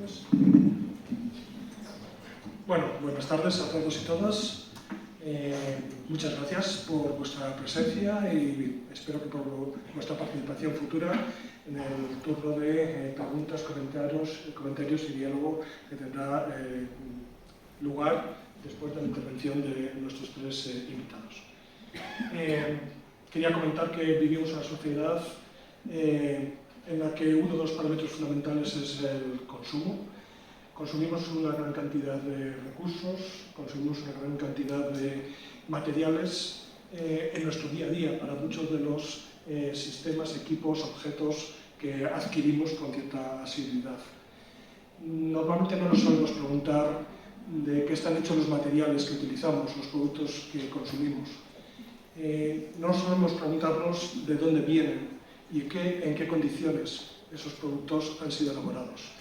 Gracias. Bueno, buenas tardes a todos y todas. Muchas gracias por vuestra presencia y espero que por vuestra participación futura en el turno de preguntas, comentarios y diálogo que tendrá lugar después de la intervención de nuestros tres invitados. Quería comentar que vivimos en una sociedad en la que uno de los parámetros fundamentales es el consumo. Consumimos una gran cantidad de recursos, consumimos una gran cantidad de materiales en nuestro día a día para muchos de los sistemas, equipos, objetos que adquirimos con cierta asiduidad. Normalmente no nos solemos preguntar de qué están hechos los materiales que utilizamos, los productos que consumimos. No nos solemos preguntarnos de dónde vienen y en qué condiciones esos productos han sido elaborados.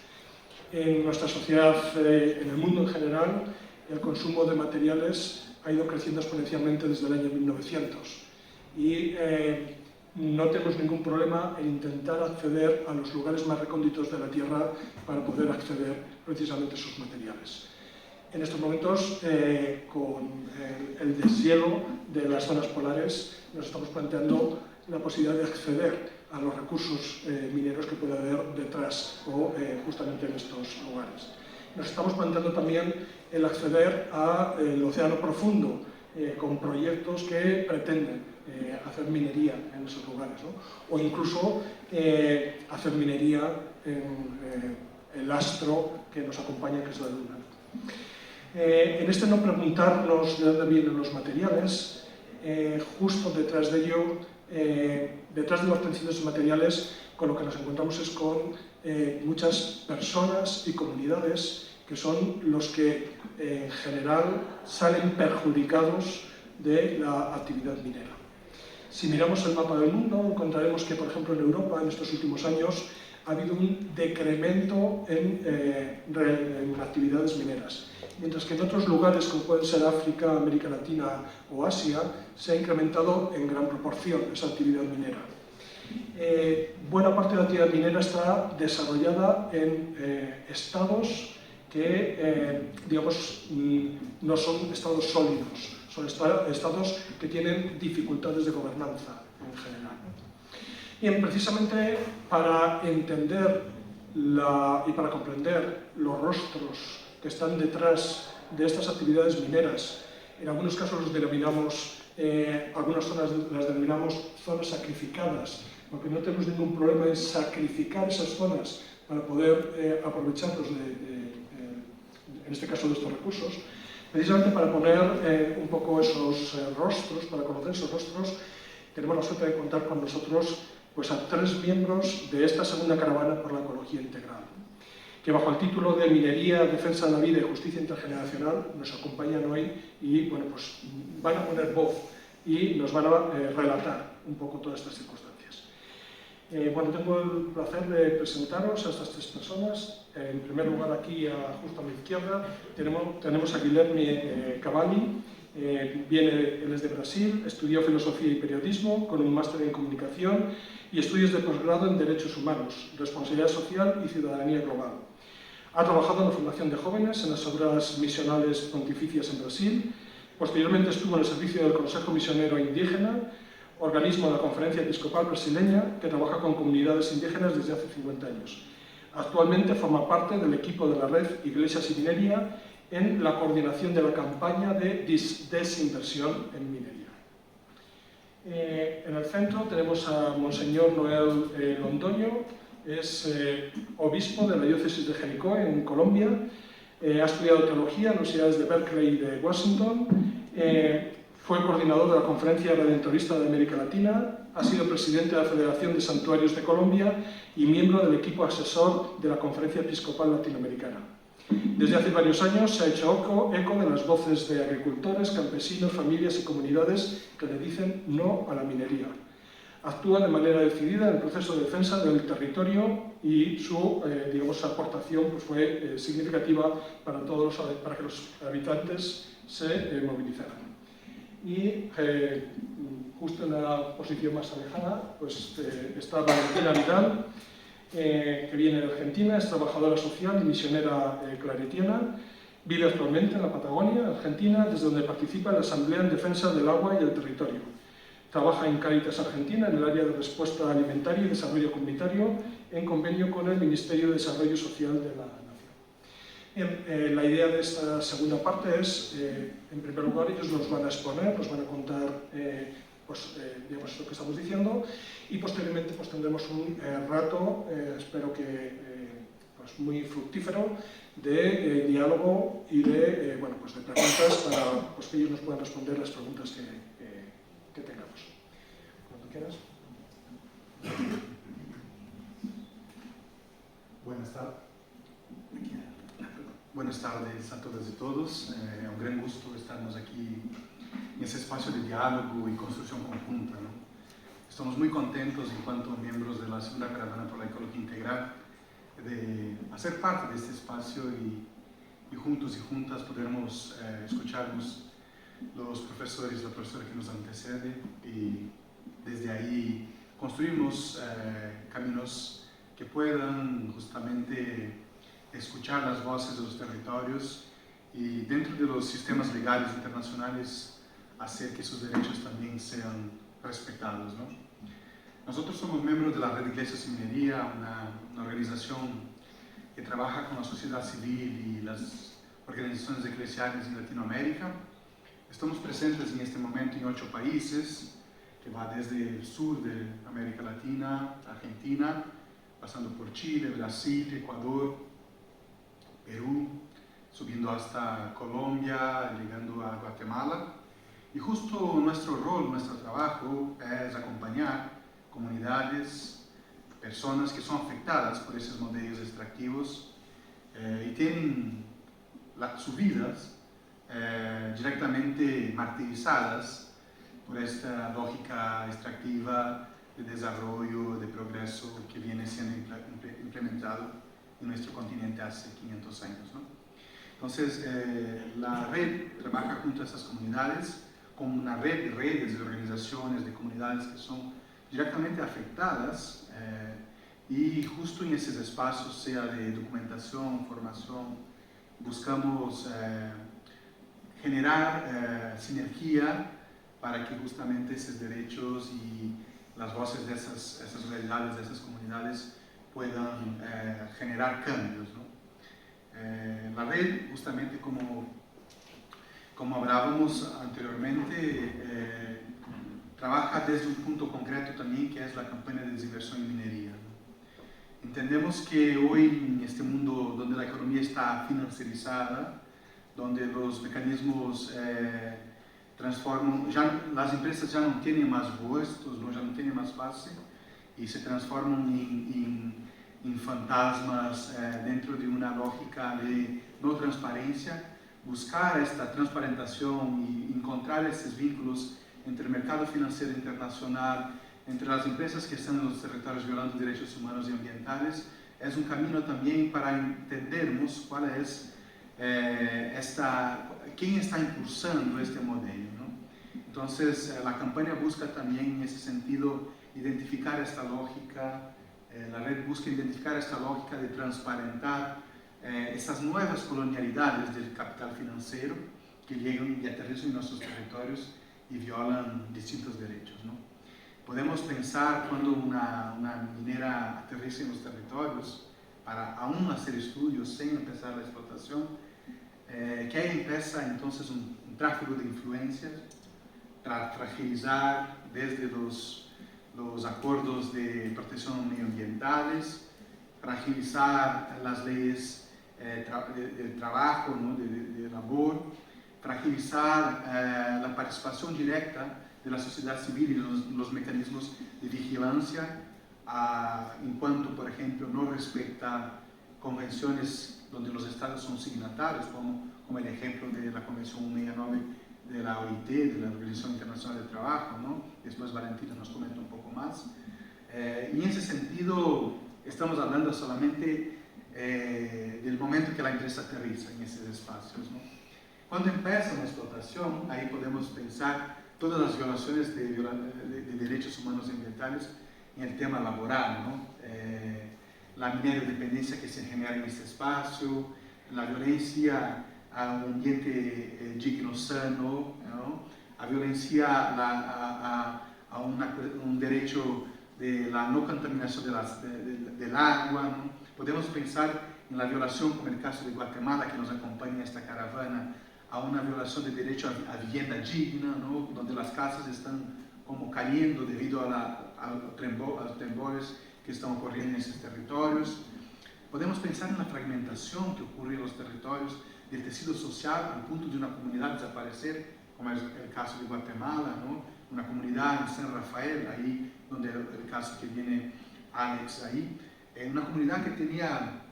En nuestra sociedad, en el mundo en general, el consumo de materiales ha ido creciendo exponencialmente desde el año 1900 y no tenemos ningún problema en intentar acceder a los lugares más recónditos de la Tierra para poder acceder precisamente a esos materiales. En estos momentos, con el deshielo de las zonas polares, nos estamos planteando la posibilidad de acceder a los recursos mineros que puede haber detrás o justamente en estos lugares. Nos estamos planteando también el acceder al océano profundo con proyectos que pretenden hacer minería en esos lugares, ¿no? O incluso hacer minería en el astro que nos acompaña, que es la Luna. En este no preguntarnos de dónde vienen los materiales, justo detrás de ello, detrás de los principios materiales, con lo que nos encontramos es con muchas personas y comunidades que son los que en general salen perjudicados de la actividad minera. Si miramos el mapa del mundo, encontraremos que, por ejemplo, en Europa, en estos últimos años, ha habido un decremento en actividades mineras, mientras que en otros lugares, como pueden ser África, América Latina o Asia, se ha incrementado en gran proporción esa actividad minera. Buena parte de la actividad minera está desarrollada en estados que, digamos, no son estados sólidos, son estados que tienen dificultades de gobernanza en general. Bien, precisamente para entender y para comprender los rostros que están detrás de estas actividades mineras, en algunos casos los denominamos, algunas zonas las denominamos zonas sacrificadas, porque no tenemos ningún problema en sacrificar esas zonas para poder aprovecharnos en este caso de estos recursos. Precisamente para poner un poco esos rostros, para conocer esos rostros, tenemos la suerte de contar con nosotros pues, a tres miembros de esta segunda caravana por la ecología integral, que bajo el título de Minería, Defensa de la Vida y Justicia Intergeneracional nos acompañan hoy y bueno, pues, van a poner voz y nos van a relatar un poco todas estas circunstancias. Bueno, tengo el placer de presentaros a estas tres personas. En primer lugar, aquí, justo a mi izquierda, tenemos a Guilherme Cavalli. Él es de Brasil, estudió Filosofía y Periodismo con un máster en Comunicación y estudios de posgrado en Derechos Humanos, Responsabilidad Social y Ciudadanía Global. Ha trabajado en la formación de jóvenes en las obras misionales pontificias en Brasil. Posteriormente estuvo en el servicio del Consejo Misionero Indígena, organismo de la Conferencia Episcopal Brasileña que trabaja con comunidades indígenas desde hace 50 años. Actualmente forma parte del equipo de la red Iglesias y Minería en la coordinación de la campaña de desinversión en minería. En el centro tenemos a Monseñor Noel Londoño, es obispo de la diócesis de Jericó en Colombia, ha estudiado teología en las universidades de Berkeley y de Washington, fue coordinador de la Conferencia Redentorista de América Latina, ha sido presidente de la Federación de Santuarios de Colombia y miembro del equipo asesor de la Conferencia Episcopal Latinoamericana. Desde hace varios años se ha hecho eco de las voces de agricultores, campesinos, familias y comunidades que le dicen no a la minería. Actúa de manera decidida en el proceso de defensa del territorio y su digamos, aportación pues, fue significativa para que los habitantes se movilizaran. Y justo en la posición más alejada pues, está Valentina Vidal. que viene de Argentina, es trabajadora social y misionera claretiana. Vive actualmente en la Patagonia, Argentina, desde donde participa en la Asamblea en Defensa del Agua y el Territorio. Trabaja en Cáritas Argentina, en el área de respuesta alimentaria y desarrollo comunitario, en convenio con el Ministerio de Desarrollo Social de la Nación. Bien, la idea de esta segunda parte es, en primer lugar, ellos nos van a exponer, nos van a contar digamos, lo que estamos diciendo, y posteriormente pues, tendremos un rato, espero que pues, muy fructífero, de diálogo y de, bueno, pues, de preguntas para pues, que ellos nos puedan responder las preguntas que tengamos. Cuando quieras. Buenas tardes a todas y todos. É um grande gosto estarmos aqui nesse espaço de diálogo e construção conjunta, ¿no? Estamos muy contentos, enquanto miembros de la Segunda Caravana por la Ecología Integral, de hacer parte de este espacio y juntos y juntas podermos escucharnos los profesores y la profesora que nos antecede y desde ahí construimos caminos que puedan justamente escuchar las voces de los territorios y dentro de los sistemas legales internacionales hacer que sus derechos también sean respetados, ¿no? Nosotros somos miembros de la Red de Iglesias y Minería, una organización que trabaja con la sociedad civil y las organizaciones eclesiales en Latinoamérica. Estamos presentes en este momento en 8 países, que va desde el sur de América Latina, Argentina, pasando por Chile, Brasil, Ecuador, Perú, subiendo hasta Colombia, llegando a Guatemala. Y justo nuestro rol, nuestro trabajo es acompañar comunidades, personas que son afectadas por esos modelos extractivos y tienen sus vidas directamente martirizadas por esta lógica extractiva de desarrollo, de progreso que viene siendo implementado en nuestro continente hace 500 años, ¿no? Entonces, la red trabaja junto a esas comunidades como una red de redes, de organizaciones, de comunidades que son directamente afectadas y justo en esos espacios, sea de documentación, formación, buscamos generar sinergia para que justamente esos derechos y las voces de esas realidades, de esas comunidades puedan generar cambios, ¿no? La red, justamente como hablábamos anteriormente, trabaja desde un punto concreto también, que es la campaña de desinversión en minería, ¿no? Entendemos que hoy, en este mundo donde la economía está financiarizada, donde los mecanismos transforman, las empresas ya no tienen más puestos, ya no tienen más base, y se transforman en fantasmas dentro de una lógica de no transparencia. Buscar esta transparentación y encontrar estos vínculos entre el mercado financiero internacional, entre las empresas que están en los territorios violando derechos humanos y ambientales, es un camino también para entendermos cuál es quién está impulsando este modelo, ¿no? Entonces, la campaña busca también en ese sentido identificar esta lógica, la red busca identificar esta lógica de transparentar estas nuevas colonialidades del capital financiero que llegan y aterrizan en nuestros territorios y violan distintos derechos, ¿no? Podemos pensar cuando una minera aterriza en los territorios para aún hacer estudios sin empezar la explotación, que ahí empieza entonces un tráfico de influencias para fragilizar desde los acuerdos de protección medioambientales, fragilizar las leyes de trabajo, ¿no? de labor, fragilizar la participación directa de la sociedad civil y los mecanismos de vigilancia, en cuanto, por ejemplo, no respeta convenciones donde los estados son signatarios, como el ejemplo de la Convención 169 de la OIT, de la Organización Internacional del Trabajo, ¿no? Después Valentina nos comenta un poco más. Y en ese sentido, estamos hablando solamente del momento que la empresa aterriza en esos espacios, ¿no? Cuando empieza una explotación, ahí podemos pensar todas las violaciones de derechos humanos y ambientales en el tema laboral, ¿no? la minerodependencia que se genera en este espacio, la violencia a un ambiente digno, sano, ¿no? A violencia a un derecho de la no contaminación del agua, ¿no? Podemos pensar en la violación, como el caso de Guatemala, que nos acompaña en esta caravana, a una violación del derecho a vivienda digna, ¿no? Donde las casas están como cayendo debido a los temblores que están ocurriendo en esos territorios. Podemos pensar en la fragmentación que ocurre en los territorios del tejido social al punto de una comunidad desaparecer, como es el caso de Guatemala, ¿no? Una comunidad en San Rafael, ahí donde el caso que viene Alex ahí, una comunidad que tenía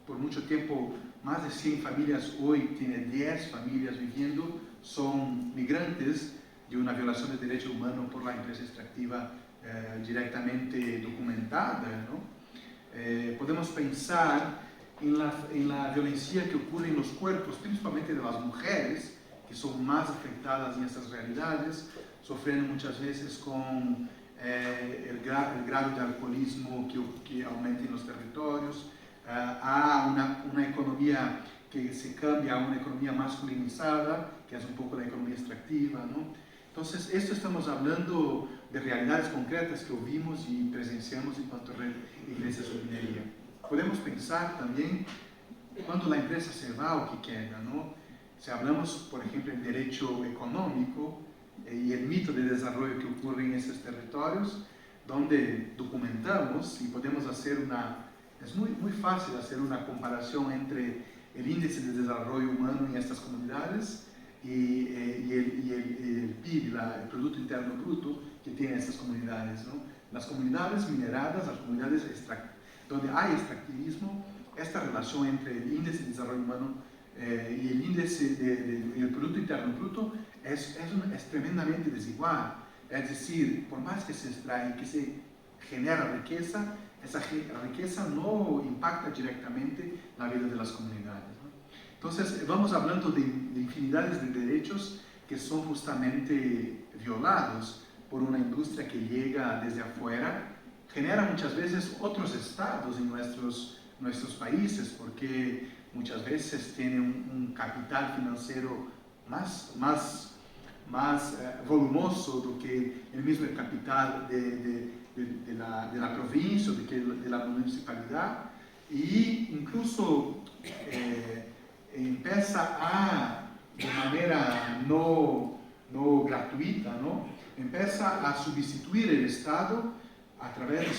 por mucho tiempo más de 100 familias, hoy tiene 10 familias viviendo, son migrantes de una violación de derechos humanos por la empresa extractiva directamente documentada, ¿no? Podemos pensar en la violencia que ocurre en los cuerpos, principalmente de las mujeres, que son más afectadas en estas realidades, sufriendo muchas veces con el grado de alcoholismo que aumenta en los territorios, a una economía que se cambia a una economía masculinizada, que es un poco la economía extractiva, ¿no? Entonces, esto estamos hablando de realidades concretas que oímos y presenciamos en cuanto a Iglesia sobre Minería. Podemos pensar también cuando la empresa se va o que queda, ¿no? Si hablamos, por ejemplo, en derecho económico y el mito de desarrollo que ocurre en esos territorios, donde documentamos y podemos hacer es muy fácil hacer una comparación entre el índice de desarrollo humano en estas comunidades y el PIB, el Producto Interno Bruto que tienen estas comunidades, ¿no? Las comunidades mineradas, las comunidades donde hay extractivismo, esta relación entre el índice de desarrollo humano y el índice del Producto Interno Bruto es tremendamente desigual. Es decir, por más que se extrae, que se genera riqueza, esa riqueza no impacta directamente la vida de las comunidades, ¿no? Entonces, vamos hablando de infinidades de derechos que son justamente violados por una industria que llega desde afuera, genera muchas veces otros estados en nuestros países, porque muchas veces tiene un capital financiero más volumoso do que el mismo capital de la provincia, de la municipalidad, y incluso empieza de manera no gratuita, ¿no? Empieza a sustituir el Estado a través de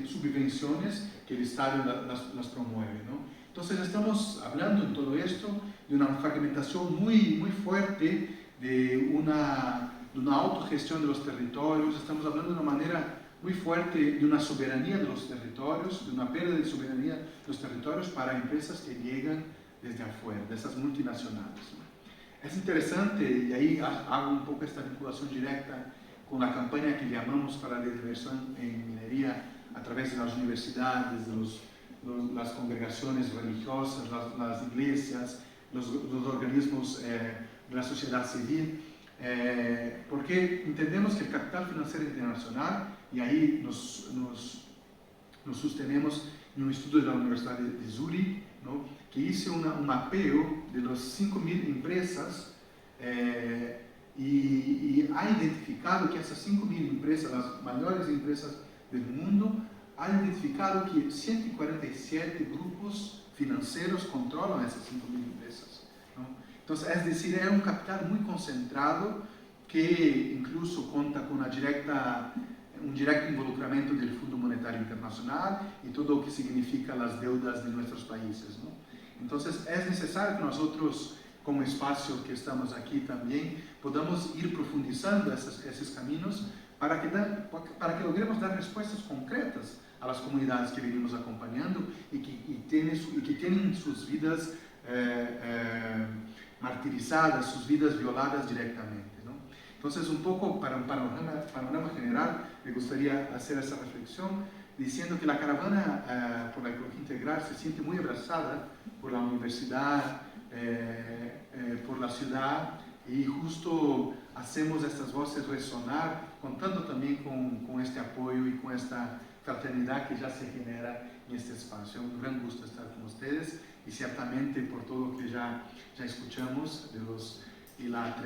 subvenciones que el Estado las promueve, ¿no? Entonces estamos hablando en todo esto de una fragmentación muy fuerte, de una autogestión de los territorios. Estamos hablando de una manera muy fuerte de una soberanía de los territorios, de una pérdida de soberanía de los territorios para empresas que llegan desde afuera, de esas multinacionales, ¿no? Es interesante, y ahí hago un poco esta vinculación directa con la campaña que llamamos para la diversión en minería a través de las universidades, de las congregaciones religiosas, las iglesias, los organismos de la sociedad civil, porque entendemos que el capital financiero internacional, y ahí nos sostenemos en un estudio de la Universidad de Zurich, ¿no? Que hizo un mapeo de las 5.000 empresas y ha identificado que esas 5.000 empresas, las mayores empresas del mundo, ha identificado que 147 grupos financieros controlan esas 5.000 empresas, ¿no? Entonces, es decir, es un capital muy concentrado que incluso cuenta con un directo involucramiento del Fondo Monetario Internacional y todo lo que significa las deudas de nuestros países, ¿no? Entonces, es necesario que nosotros, como espacio que estamos aquí también, podamos ir profundizando esos caminos para que logremos dar respuestas concretas a las comunidades que venimos acompañando y que tienen sus vidas martirizadas, sus vidas violadas directamente, ¿no? Entonces, un poco para un panorama general, me gustaría hacer esa reflexión diciendo que la caravana por la ecología integral se siente muy abrazada por la universidad, por la ciudad, y justo hacemos estas voces resonar, contando también con este apoyo y con esta fraternidad que ya se genera en este espacio. Un gran gusto estar con ustedes y ciertamente por todo lo que ya escuchamos de las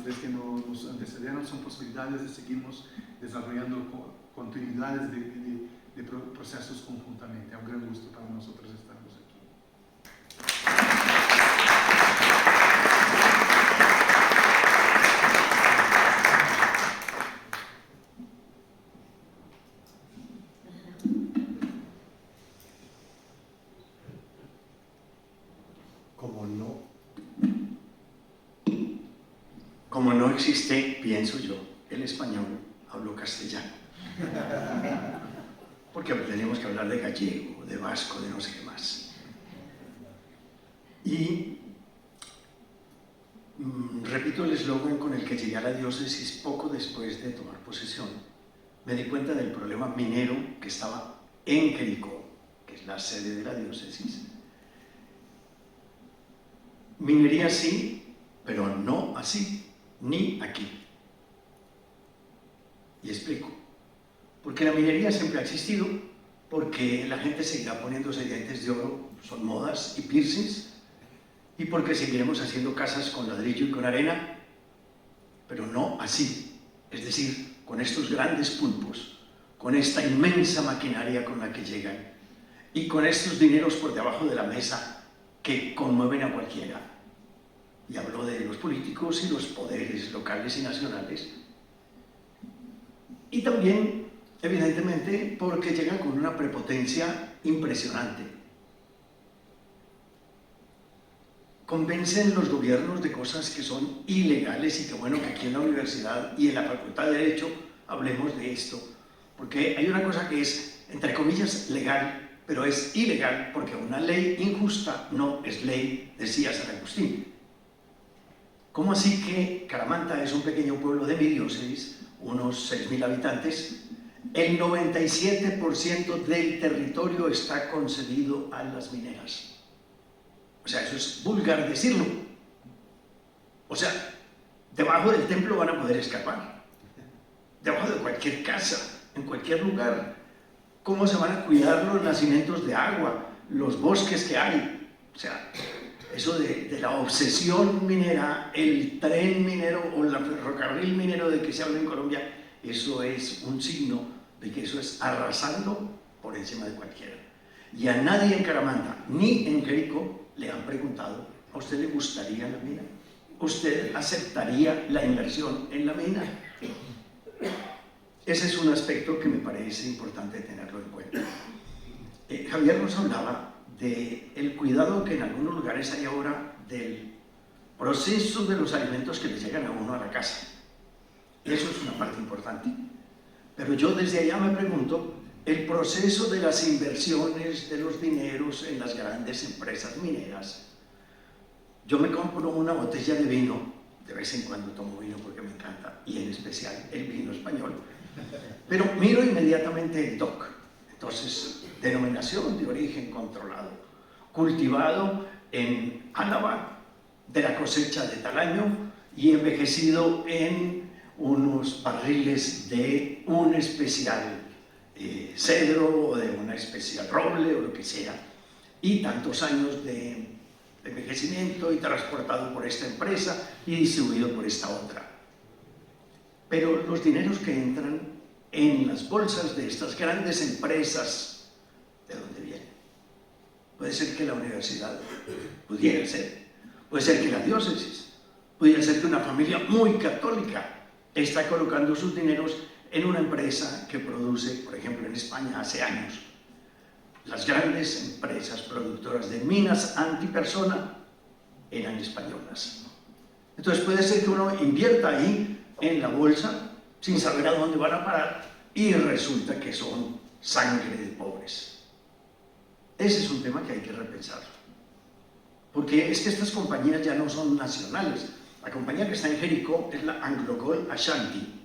tres que nos antecedieron son posibilidades de seguirnos desarrollando continuidades de procesos conjuntamente. Es un gran gusto para nosotros estarnos aquí. Como no existe, pienso yo, el español, hablo castellano. Porque tenemos que hablar de gallego, de vasco, de no sé qué más. Y repito el eslogan con el que llegué a la diócesis poco después de tomar posesión. Me di cuenta del problema minero que estaba en Jericó, que es la sede de la diócesis. Minería sí, pero no así, ni aquí. Y explico. Porque la minería siempre ha existido, porque la gente seguirá poniéndose dientes de oro, son modas y piercings, y porque seguiremos haciendo casas con ladrillo y con arena, pero no así, es decir, con estos grandes pulpos, con esta inmensa maquinaria con la que llegan, y con estos dineros por debajo de la mesa que conmueven a cualquiera. Y hablo de los políticos y los poderes locales y nacionales. Y también, evidentemente, porque llegan con una prepotencia impresionante. Convencen los gobiernos de cosas que son ilegales y que bueno que aquí en la universidad y en la Facultad de Derecho hablemos de esto. Porque hay una cosa que es, entre comillas, legal, pero es ilegal porque una ley injusta no es ley, decía San Agustín. ¿Cómo así que Caramanta es un pequeño pueblo de mi diócesis, unos 6.000 habitantes? El 97% del territorio está concedido a las mineras. O sea, eso es vulgar decirlo. O sea, debajo del templo van a poder escapar. Debajo de cualquier casa, en cualquier lugar. ¿Cómo se van a cuidar los nacimientos de agua, los bosques que hay? O sea, eso de la obsesión minera, el tren minero o el ferrocarril minero de que se habla en Colombia, eso es un signo de que eso es arrasando por encima de cualquiera. Y a nadie en Caramanta, ni en Jericó, le han preguntado, ¿a usted le gustaría la mina? ¿Usted aceptaría la inversión en la mina? Ese es un aspecto que me parece importante tenerlo en cuenta. Javier nos hablaba del cuidado que en algunos lugares hay ahora del proceso de los alimentos que le llegan a uno a la casa. Eso es una parte importante. Pero yo desde allá me pregunto, el proceso de las inversiones de los dineros en las grandes empresas mineras. Yo me compro una botella de vino, de vez en cuando tomo vino porque me encanta, y en especial el vino español, pero miro inmediatamente el DOC. Entonces, denominación de origen controlado, cultivado en Álava, de la cosecha de tal año y envejecido en unos barriles de un especial cedro o de una especial roble o lo que sea, y tantos años de envejecimiento y transportado por esta empresa y distribuido por esta otra. Pero los dineros que entran en las bolsas de estas grandes empresas, ¿de dónde vienen? Puede ser que la universidad, pudiera ser, puede ser que la diócesis, pudiera ser que una familia muy católica está colocando sus dineros en una empresa que produce, por ejemplo en España hace años, las grandes empresas productoras de minas antipersona eran españolas. Entonces puede ser que uno invierta ahí en la bolsa sin saber a dónde van a parar y resulta que son sangre de pobres. Ese es un tema que hay que repensar. Porque es que estas compañías ya no son nacionales. La compañía que está en Jericó es la Anglo Gold Ashanti,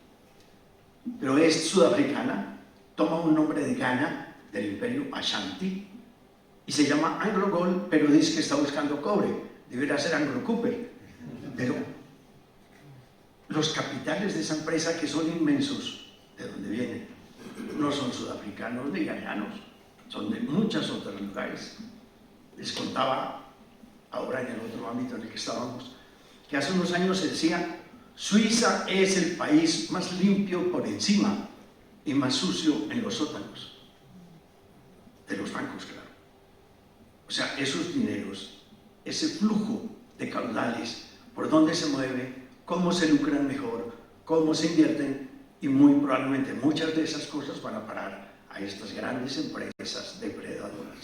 pero es sudafricana, toma un nombre de Ghana, del imperio Ashanti, y se llama Anglo Gold, pero dice que está buscando cobre. Debería ser Anglo Cooper. Pero los capitales de esa empresa, que son inmensos, de donde vienen, no son sudafricanos ni ghaneanos, son de muchos otros lugares. Les contaba, ahora en el otro ámbito en el que estábamos, que hace unos años se decía: Suiza es el país más limpio por encima y más sucio en los sótanos de los bancos, claro. O sea, esos dineros, ese flujo de caudales, por dónde se mueve, cómo se lucran mejor, cómo se invierten, y muy probablemente muchas de esas cosas van a parar a estas grandes empresas depredadoras.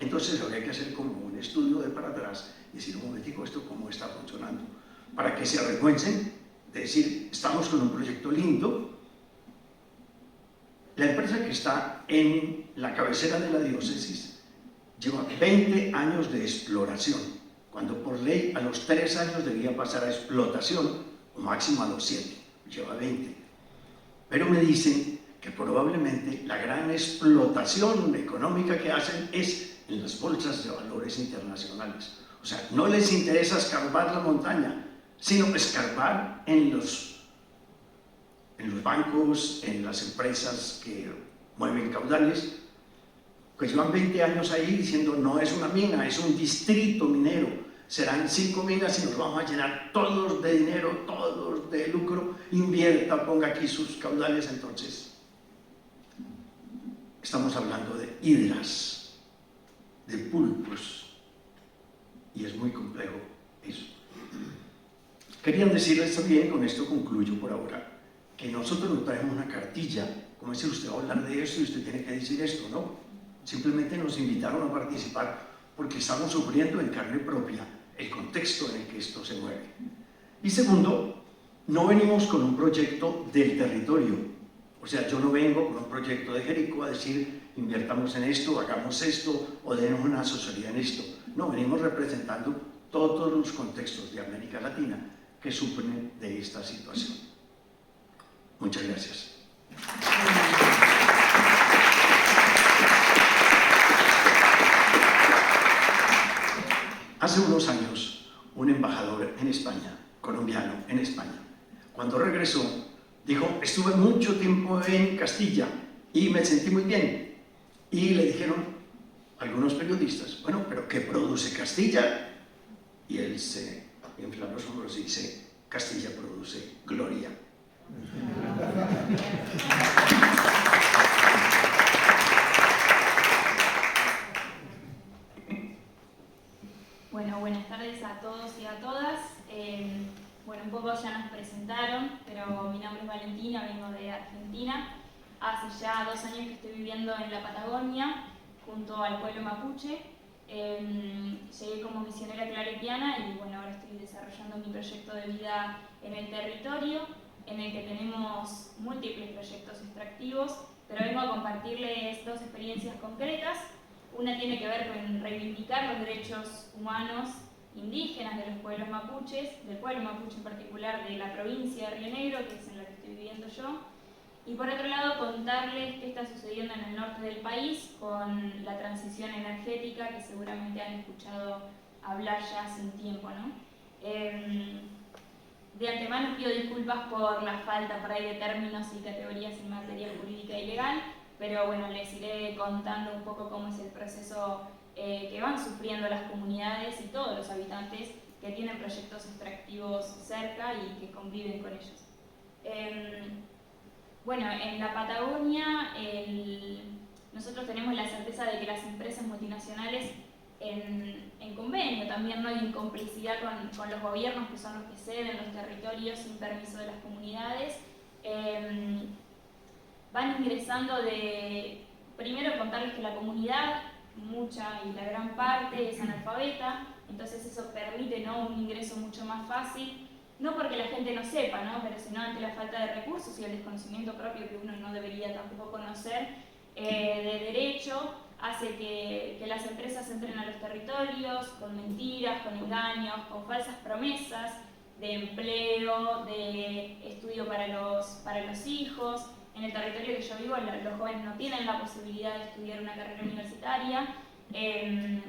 Entonces habría que hacer como un estudio de para atrás y decir: un momentico, ¿esto cómo está funcionando? Para que se avergüencen de decir: estamos con un proyecto lindo. La empresa que está en la cabecera de la diócesis lleva 20 años de exploración, cuando por ley a los 3 años debía pasar a explotación, o máximo a los 7, lleva 20. Pero me dicen que probablemente la gran explotación económica que hacen es en las bolsas de valores internacionales. O sea, no les interesa escarbar la montaña, sino escarbar en los bancos, en las empresas que mueven caudales, que llevan 20 años ahí diciendo: no es una mina, es un distrito minero, serán 5 minas y nos vamos a llenar todos de dinero, todos de lucro, invierta, ponga aquí sus caudales. Entonces, estamos hablando de hidras, de pulpos, y es muy complejo eso. Querían decirles también, con esto concluyo por ahora, que nosotros no traemos una cartilla, como decir: usted va a hablar de esto y usted tiene que decir esto, no. Simplemente nos invitaron a participar porque estamos sufriendo en carne propia el contexto en el que esto se mueve. Y segundo, no venimos con un proyecto del territorio. O sea, yo no vengo con un proyecto de Jericó a decir: invirtamos en esto, hagamos esto, o denos una asesoría en esto. No, venimos representando todos los contextos de América Latina que sufren de esta situación. Muchas gracias. Hace unos años, un embajador en España, colombiano en España, cuando regresó, dijo: estuve mucho tiempo en Castilla y me sentí muy bien. Y le dijeron algunos periodistas: bueno, ¿pero qué produce Castilla? Y él se infla los hombros y dice: Castilla produce gloria. Bueno, buenas tardes a todos y a todas. Bueno, un poco ya nos presentaron, pero mi nombre es Valentina, vengo de Argentina. Hace ya 2 años que estoy viviendo en la Patagonia, junto al pueblo mapuche. Llegué como misionera claretiana y bueno, ahora estoy desarrollando mi proyecto de vida en el territorio, en el que tenemos múltiples proyectos extractivos, pero vengo a compartirles 2 experiencias concretas. Una tiene que ver con reivindicar los derechos humanos indígenas de los pueblos mapuches, del pueblo mapuche en particular de la provincia de Río Negro, que es en la que estoy viviendo yo. Y por otro lado, contarles qué está sucediendo en el norte del país con la transición energética, que seguramente han escuchado hablar ya hace un tiempo, ¿no? De antemano pido disculpas por la falta por ahí de términos y categorías en materia jurídica y legal, pero bueno, les iré contando un poco cómo es el proceso que van sufriendo las comunidades y todos los habitantes que tienen proyectos extractivos cerca y que conviven con ellos. Bueno, en la Patagonia nosotros tenemos la certeza de que las empresas multinacionales en convenio también, ¿no? Y en complicidad con los gobiernos, que son los que ceden los territorios sin permiso de las comunidades, van ingresando primero contarles que la comunidad, mucha y la gran parte, es analfabeta, entonces eso permite, ¿no?, un ingreso mucho más fácil, no porque la gente no sepa, ¿no?, pero sino ante la falta de recursos y el desconocimiento propio que uno no debería tampoco conocer de derecho, hace que las empresas entren a los territorios con mentiras, con engaños, con falsas promesas de empleo, de estudio para los hijos. En el territorio que yo vivo, los jóvenes no tienen la posibilidad de estudiar una carrera universitaria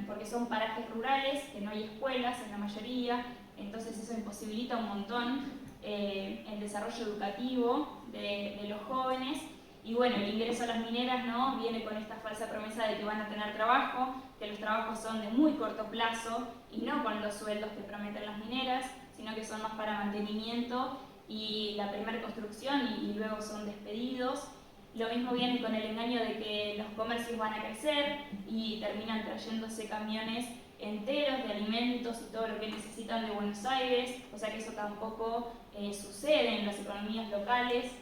porque son parajes rurales, que no hay escuelas en la mayoría, entonces eso imposibilita un montón el desarrollo educativo de los jóvenes. Y bueno, el ingreso a las mineras, ¿no?, viene con esta falsa promesa de que van a tener trabajo, que los trabajos son de muy corto plazo y no con los sueldos que prometen las mineras, sino que son más para mantenimiento y la primera construcción y luego son despedidos. Lo mismo viene con el engaño de que los comercios van a crecer y terminan trayéndose camiones enteros de alimentos y todo lo que necesitan de Buenos Aires, o sea que eso tampoco sucede en las economías locales.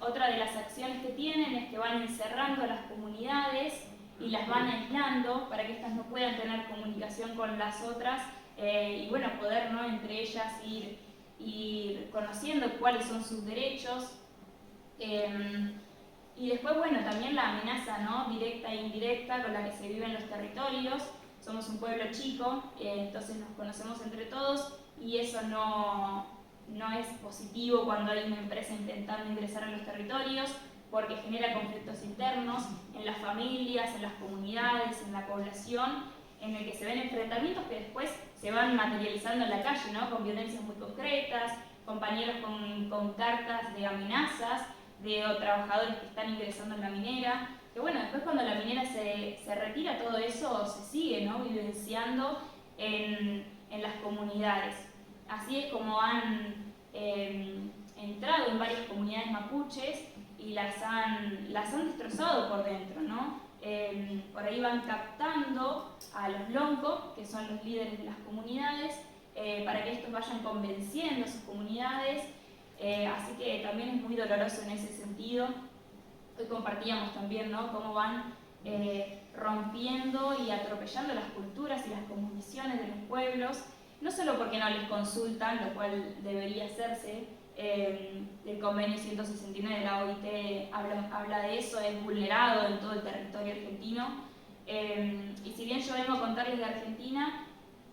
Otra de las acciones que tienen es que van encerrando a las comunidades y las van aislando para que éstas no puedan tener comunicación con las otras y bueno, poder, ¿no?, entre ellas ir conociendo cuáles son sus derechos. Y después, bueno, también la amenaza, ¿no?, directa e indirecta con la que se vive en los territorios. Somos un pueblo chico, entonces nos conocemos entre todos y eso no es positivo cuando hay una empresa intentando ingresar a los territorios, porque genera conflictos internos en las familias, en las comunidades, en la población, en el que se ven enfrentamientos que después se van materializando en la calle, ¿no?, con violencias muy concretas, compañeros con cartas de amenazas de trabajadores que están ingresando en la minera, que bueno, después cuando la minera se retira, todo eso se sigue, ¿no?, vivenciando en las comunidades. Así es como han entrado en varias comunidades mapuches y las han destrozado por dentro, ¿no? Por ahí van captando a los loncos, que son los líderes de las comunidades, para que estos vayan convenciendo a sus comunidades, así que también es muy doloroso en ese sentido. Hoy compartíamos también, ¿no?, cómo van rompiendo y atropellando las culturas y las cosmovisiones de los pueblos, no solo porque no les consultan, lo cual debería hacerse. El convenio 169 de la OIT habla de eso, es vulnerado en todo el territorio argentino. Y si bien yo vengo a contarles de Argentina,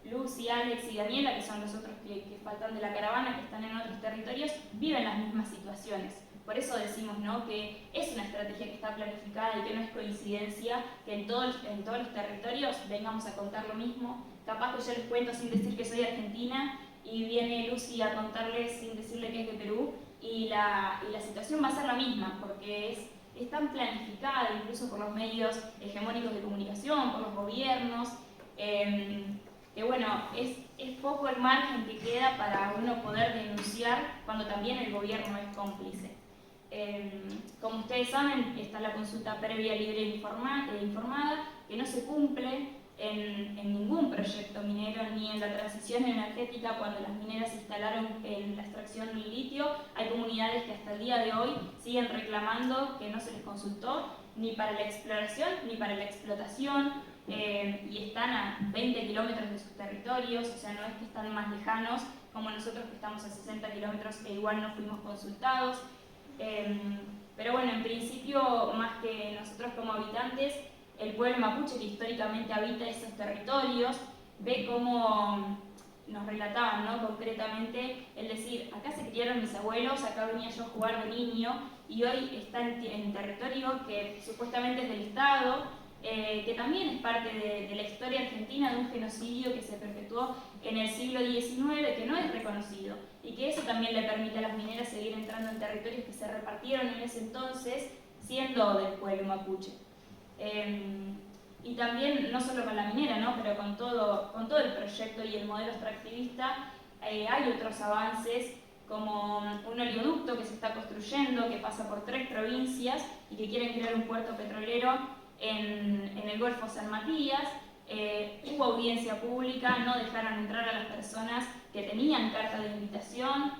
Lucy, Alex y Daniela, que son los otros que faltan de la caravana, que están en otros territorios, viven las mismas situaciones. Por eso decimos, ¿no?, que es una estrategia que está planificada y que no es coincidencia que en todos los territorios vengamos a contar lo mismo. Capaz que yo les cuento sin decir que soy argentina y viene Lucy a contarles sin decirle que es de Perú y la situación va a ser la misma porque es tan planificada incluso por los medios hegemónicos de comunicación, por los gobiernos, que bueno, es poco el margen que queda para uno poder denunciar cuando también el gobierno es cómplice. Como ustedes saben, está la consulta previa, libre e informada, que no se cumple en ningún proyecto minero ni en la transición energética. Cuando las mineras se instalaron en la extracción del litio, hay comunidades que hasta el día de hoy siguen reclamando que no se les consultó ni para la exploración ni para la explotación, y están a 20 kilómetros de sus territorios, o sea, no es que están más lejanos como nosotros que estamos a 60 kilómetros e igual no fuimos consultados. Pero bueno, en principio, más que nosotros como habitantes, el pueblo mapuche que históricamente habita esos territorios ve cómo nos relataban, ¿no?, concretamente el decir, acá se criaron mis abuelos, acá venía yo a jugar de niño y hoy está en territorio que supuestamente es del Estado, que también es parte de la historia argentina, de un genocidio que se perpetuó en el siglo XIX, que no es reconocido, y que eso también le permite a las mineras seguir entrando en territorios que se repartieron en ese entonces, siendo del pueblo mapuche. Y también, no solo con la minera, ¿no?, pero con todo el proyecto y el modelo extractivista, hay otros avances, como un oleoducto que se está construyendo, que pasa por 3 provincias y que quieren crear un puerto petrolero en el Golfo San Matías. Hubo audiencia pública, no dejaron entrar a las personas que tenían carta de invitación,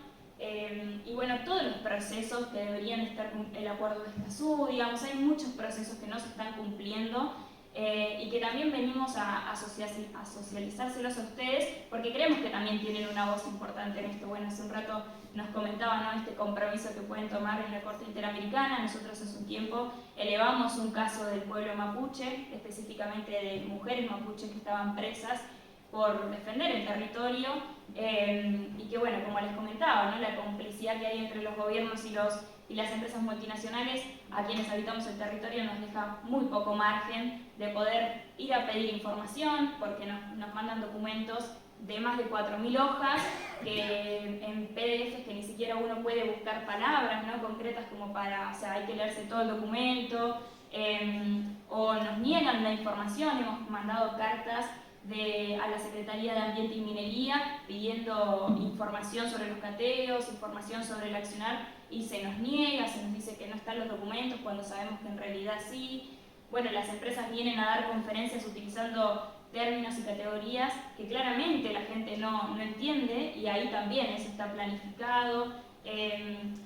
y bueno, todos los procesos que deberían estar, el acuerdo de Escazú, digamos, hay muchos procesos que no se están cumpliendo, y que también venimos a socializárselos a ustedes porque creemos que también tienen una voz importante en esto. Bueno, hace un rato nos comentaban, ¿no?, este compromiso que pueden tomar en la Corte Interamericana. Nosotros hace un tiempo elevamos un caso del pueblo mapuche, específicamente de mujeres mapuches que estaban presas por defender el territorio, y que bueno, como les comentaba, ¿no?, la complicidad que hay entre los gobiernos y las empresas multinacionales a quienes habitamos el territorio nos deja muy poco margen de poder ir a pedir información, porque nos mandan documentos de más de 4.000 hojas, que en PDFs que ni siquiera uno puede buscar palabras, ¿no?, concretas como para, o sea, hay que leerse todo el documento, o nos niegan la información. Hemos mandado cartas a la Secretaría de Ambiente y Minería pidiendo información sobre los cateos, información sobre el accionar, y se nos niega, se nos dice que no están los documentos cuando sabemos que en realidad sí. Bueno, las empresas vienen a dar conferencias utilizando términos y categorías que claramente la gente no entiende, y ahí también eso está planificado.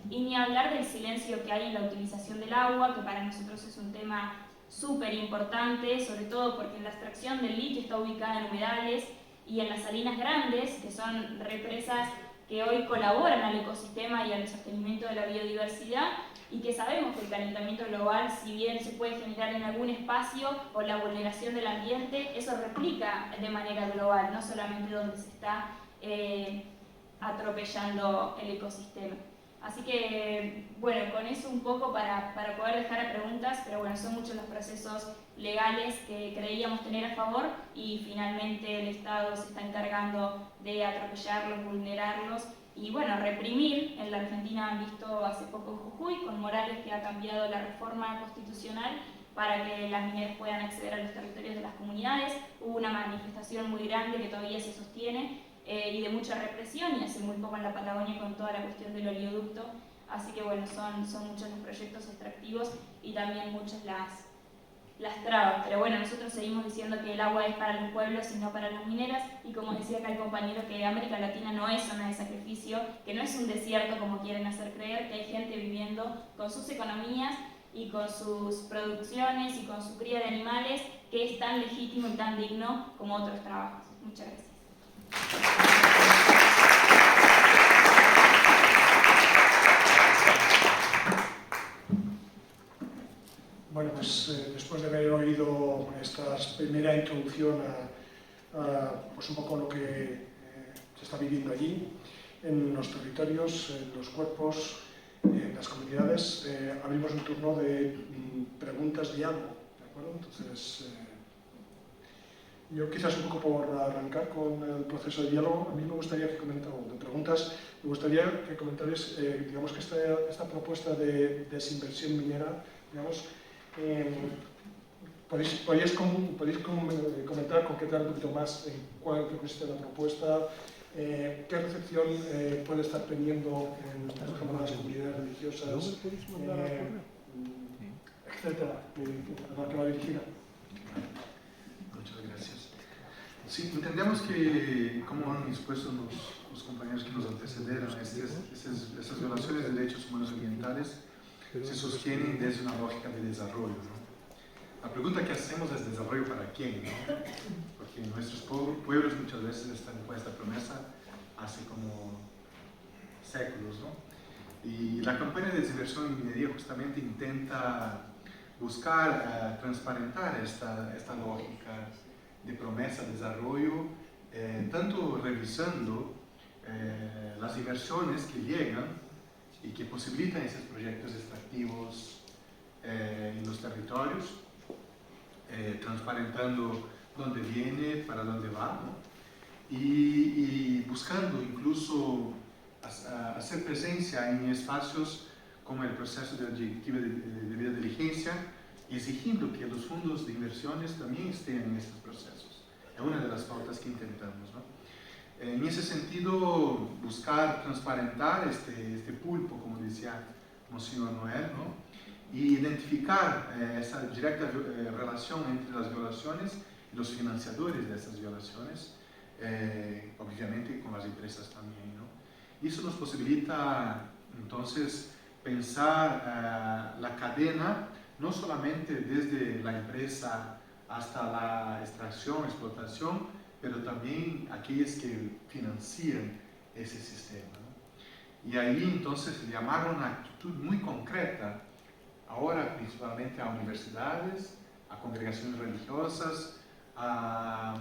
Y ni hablar del silencio que hay en la utilización del agua, que para nosotros es un tema súper importante, sobre todo porque la extracción del litio está ubicada en humedales y en las salinas grandes, que son represas que hoy colaboran al ecosistema y al sostenimiento de la biodiversidad, y que sabemos que el calentamiento global, si bien se puede generar en algún espacio o la vulneración del ambiente, eso replica de manera global, no solamente donde se está atropellando el ecosistema. Así que, bueno, con eso un poco para poder dejar a preguntas, pero bueno, son muchos los procesos legales que creíamos tener a favor, y finalmente el Estado se está encargando de atropellarlos, vulnerarlos y, bueno, reprimir. En la Argentina han visto hace poco en Jujuy, con Morales, que ha cambiado la reforma constitucional para que las mineras puedan acceder a los territorios de las comunidades. Hubo una manifestación muy grande que todavía se sostiene, y de mucha represión, y hace muy poco en la Patagonia con toda la cuestión del oleoducto. Así que bueno, son muchos los proyectos extractivos y también muchas las trabas. Pero bueno, nosotros seguimos diciendo que el agua es para los pueblos y no para las mineras, y como decía acá el compañero, que América Latina no es zona de sacrificio, que no es un desierto como quieren hacer creer, que hay gente viviendo con sus economías y con sus producciones y con su cría de animales, que es tan legítimo y tan digno como otros trabajos. Muchas gracias. Bueno, pues después de haber oído esta primera introducción a pues un poco lo que se está viviendo allí, en los territorios, en los cuerpos, en las comunidades, abrimos un turno de preguntas diálogo, ¿de acuerdo? Entonces, yo quizás un poco por arrancar con el proceso de diálogo, a mí me gustaría que comentarais, digamos que esta propuesta de desinversión minera, digamos, podéis comentar, concretar un poquito más en cuál consiste la propuesta, qué recepción puede estar teniendo en las comunidades religiosas, etcétera, a la que va dirigida. Muchas gracias. Sí, entendemos que, como han expuesto los compañeros que nos antecedieron, esas violaciones de derechos humanos ambientales se sostienen desde una lógica de desarrollo, ¿no? La pregunta que hacemos es: ¿desarrollo para quién, no? Porque nuestros pueblos muchas veces están con esta promesa hace como séculos, ¿no? Y la campaña de desinversión en minería justamente intenta buscar transparentar esta lógica de promesa de desarrollo, tanto revisando las inversiones que llegan y que posibilitan esos proyectos extractivos en los territorios, transparentando dónde viene, para dónde va, ¿no? Y buscando incluso hacer presencia en espacios como el proceso de la directiva de debida diligencia, exigiendo que los fondos de inversiones también estén en estos procesos. Es una de las pautas que intentamos, ¿no? En ese sentido, buscar transparentar este pulpo, como decía Monseñor Noel, ¿no? Y identificar esa directa relación entre las violaciones y los financiadores de esas violaciones, obviamente con las empresas también, ¿no? Y eso nos posibilita, entonces, pensar la cadena, no solamente desde la empresa hasta la extracción, explotación, pero también aquellas que financian ese sistema, ¿no? Y ahí entonces llamar una actitud muy concreta, ahora principalmente a universidades, a congregaciones religiosas, a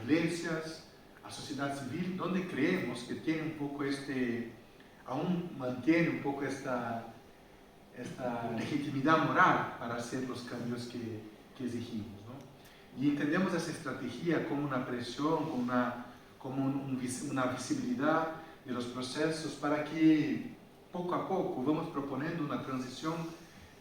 iglesias, a sociedad civil, donde creemos que tiene un poco aún mantiene un poco esta legitimidad moral para hacer los cambios que exigimos, ¿no? Y entendemos esa estrategia como una presión, como como una visibilidad de los procesos para que poco a poco vamos proponiendo una transición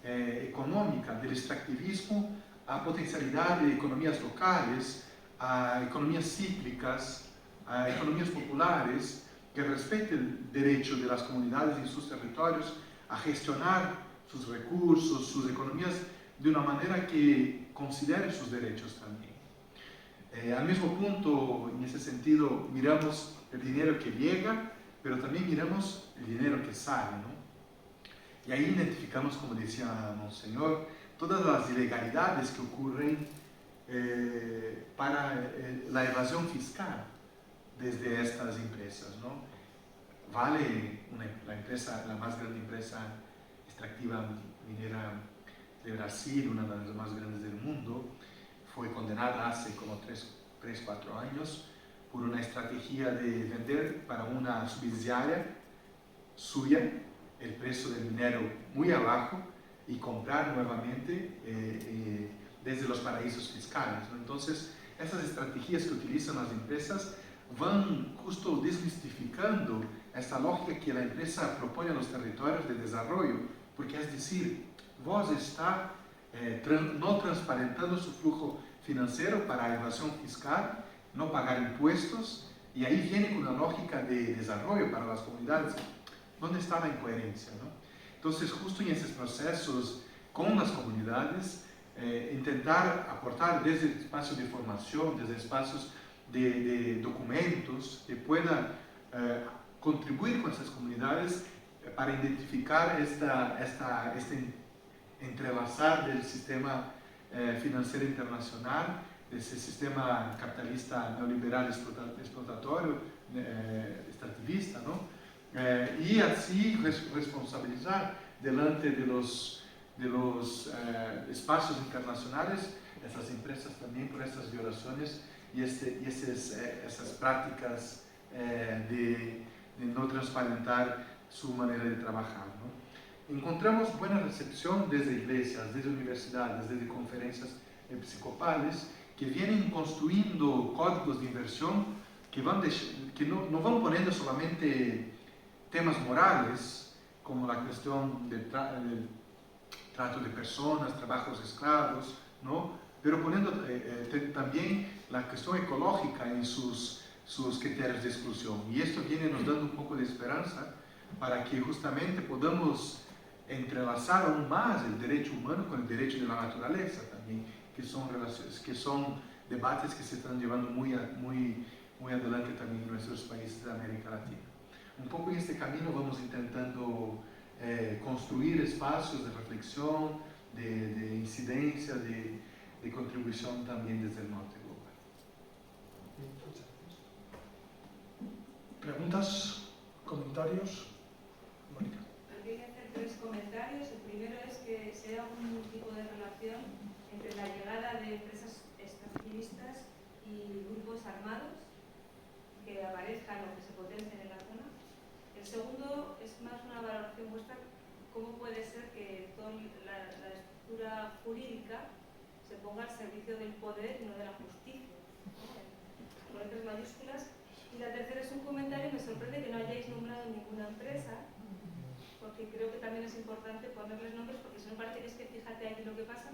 económica del extractivismo a potencialidad de economías locales, a economías cíclicas, a economías populares que respeten el derecho de las comunidades y sus territorios a gestionar sus recursos, sus economías de una manera que considere sus derechos también. Al mismo punto, en ese sentido, miramos el dinero que llega, pero también miramos el dinero que sale, ¿no? Y ahí identificamos, como decía Monseñor, todas las ilegalidades que ocurren para la evasión fiscal desde estas empresas, ¿no? Vale, la más grande empresa extractiva minera de Brasil, una de las más grandes del mundo, fue condenada hace como 3-4 años por una estrategia de vender para una subsidiaria suya el precio del minero muy abajo y comprar nuevamente desde los paraísos fiscales, ¿no? Entonces, esas estrategias que utilizan las empresas van justo desmistificando esta lógica que la empresa propone a los territorios de desarrollo, porque es decir, vos está no transparentando su flujo financiero para evasión fiscal, no pagar impuestos, y ahí viene con una lógica de desarrollo para las comunidades. ¿Dónde está la incoherencia, no? Entonces, justo en esos procesos con las comunidades, intentar aportar desde espacios de formación, desde espacios de documentos que puedan contribuir con esas comunidades para identificar este entrelazar del sistema financiero internacional, de ese sistema capitalista neoliberal explotatorio, extractivista, ¿no? Y así responsabilizar delante de los espacios internacionales esas empresas también por estas violaciones y esas prácticas de no transparentar su manera de trabajar, ¿no? Encontramos buena recepción desde iglesias, desde universidades, desde conferencias episcopales que vienen construyendo códigos de inversión que no van poniendo solamente temas morales, como la cuestión del trato de personas, trabajos esclavos, ¿no? Pero poniendo también la cuestión ecológica en sus criterios de exclusión. Y esto viene nos dando un poco de esperanza para que justamente podamos entrelazar aún más el derecho humano con el derecho de la naturaleza también, que son debates que se están llevando muy adelante también en nuestros países de América Latina. Un poco en este camino vamos intentando construir espacios de reflexión, de incidencia, de contribución también desde el norte global. ¿Preguntas? ¿Comentarios? Mónica. Hay que hacer 3 comentarios. El primero es que sea un tipo de relación entre la llegada de empresas extractivistas y grupos armados que aparezcan o que se potencien en la zona. El segundo es más una valoración vuestra, cómo puede ser que toda la estructura jurídica se ponga al servicio del poder y no de la justicia, ¿no? Con letras mayúsculas. Y la tercera es un comentario, me sorprende que no hayáis nombrado ninguna empresa, porque creo que también es importante ponerles nombres, porque si no parece que es que fíjate aquí lo que pasa,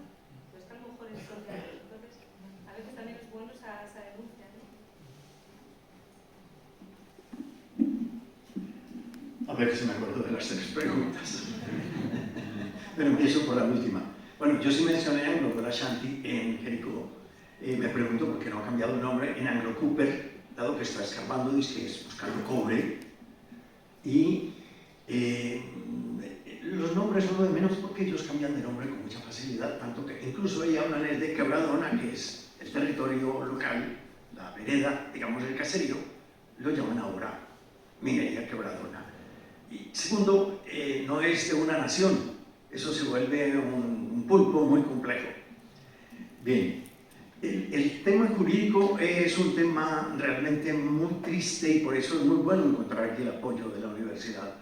pues que a lo mejor es contrario. Entonces, a veces también es bueno esa denuncia, ¿no? A ver si me acuerdo de las 3 preguntas. Pero empiezo por la última. Bueno, yo sí mencioné Anglo Ashanti en Jericó. Me pregunto por qué no ha cambiado el nombre en Anglo Cooper, dado que está escarbando, dice que es buscando cobre. Y los nombres son lo de menos porque ellos cambian de nombre con mucha facilidad, tanto que incluso ahí hablan de Quebradona, que es el territorio local, la vereda, digamos el caserío, lo llaman ahora Minería Quebradona. Y segundo, no es de una nación, eso se vuelve un pulpo muy complejo. Bien, el tema jurídico es un tema realmente muy triste y por eso es muy bueno encontrar aquí el apoyo de la universidad.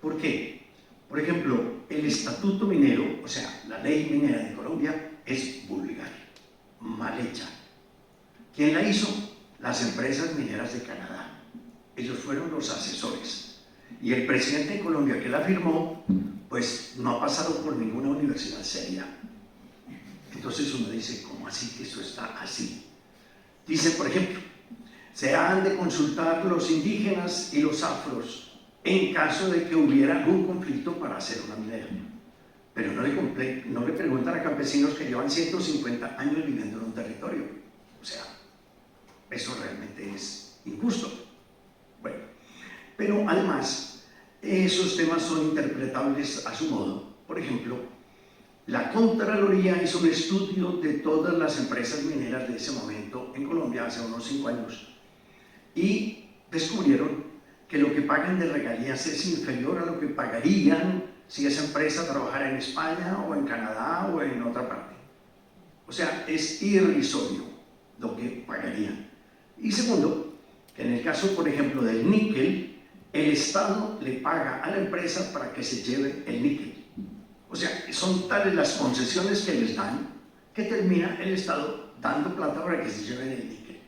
¿Por qué? Por ejemplo, el estatuto minero, o sea, la ley minera de Colombia, es vulgar, mal hecha. ¿Quién la hizo? las empresas mineras de Canadá. Ellos fueron los asesores. Y el presidente de Colombia que la firmó, pues no ha pasado por ninguna universidad seria. Entonces uno dice, ¿cómo así que eso está así? Dice, por ejemplo, se han de consultar los indígenas y los afros en caso de que hubiera algún conflicto para hacer una minera. Pero no le preguntan a campesinos que llevan 150 años viviendo en un territorio. O sea, eso realmente es injusto. Bueno, pero además, esos temas son interpretables a su modo. Por ejemplo, la Contraloría hizo un estudio de todas las empresas mineras de ese momento en Colombia, hace unos 5 años, y descubrieron que lo que pagan de regalías es inferior a lo que pagarían si esa empresa trabajara en España o en Canadá o en otra parte. O sea, es irrisorio lo que pagarían. Y segundo, que en el caso, por ejemplo, del níquel, el Estado le paga a la empresa para que se lleve el níquel. O sea, son tales las concesiones que les dan que termina el Estado dando plata para que se lleven el níquel.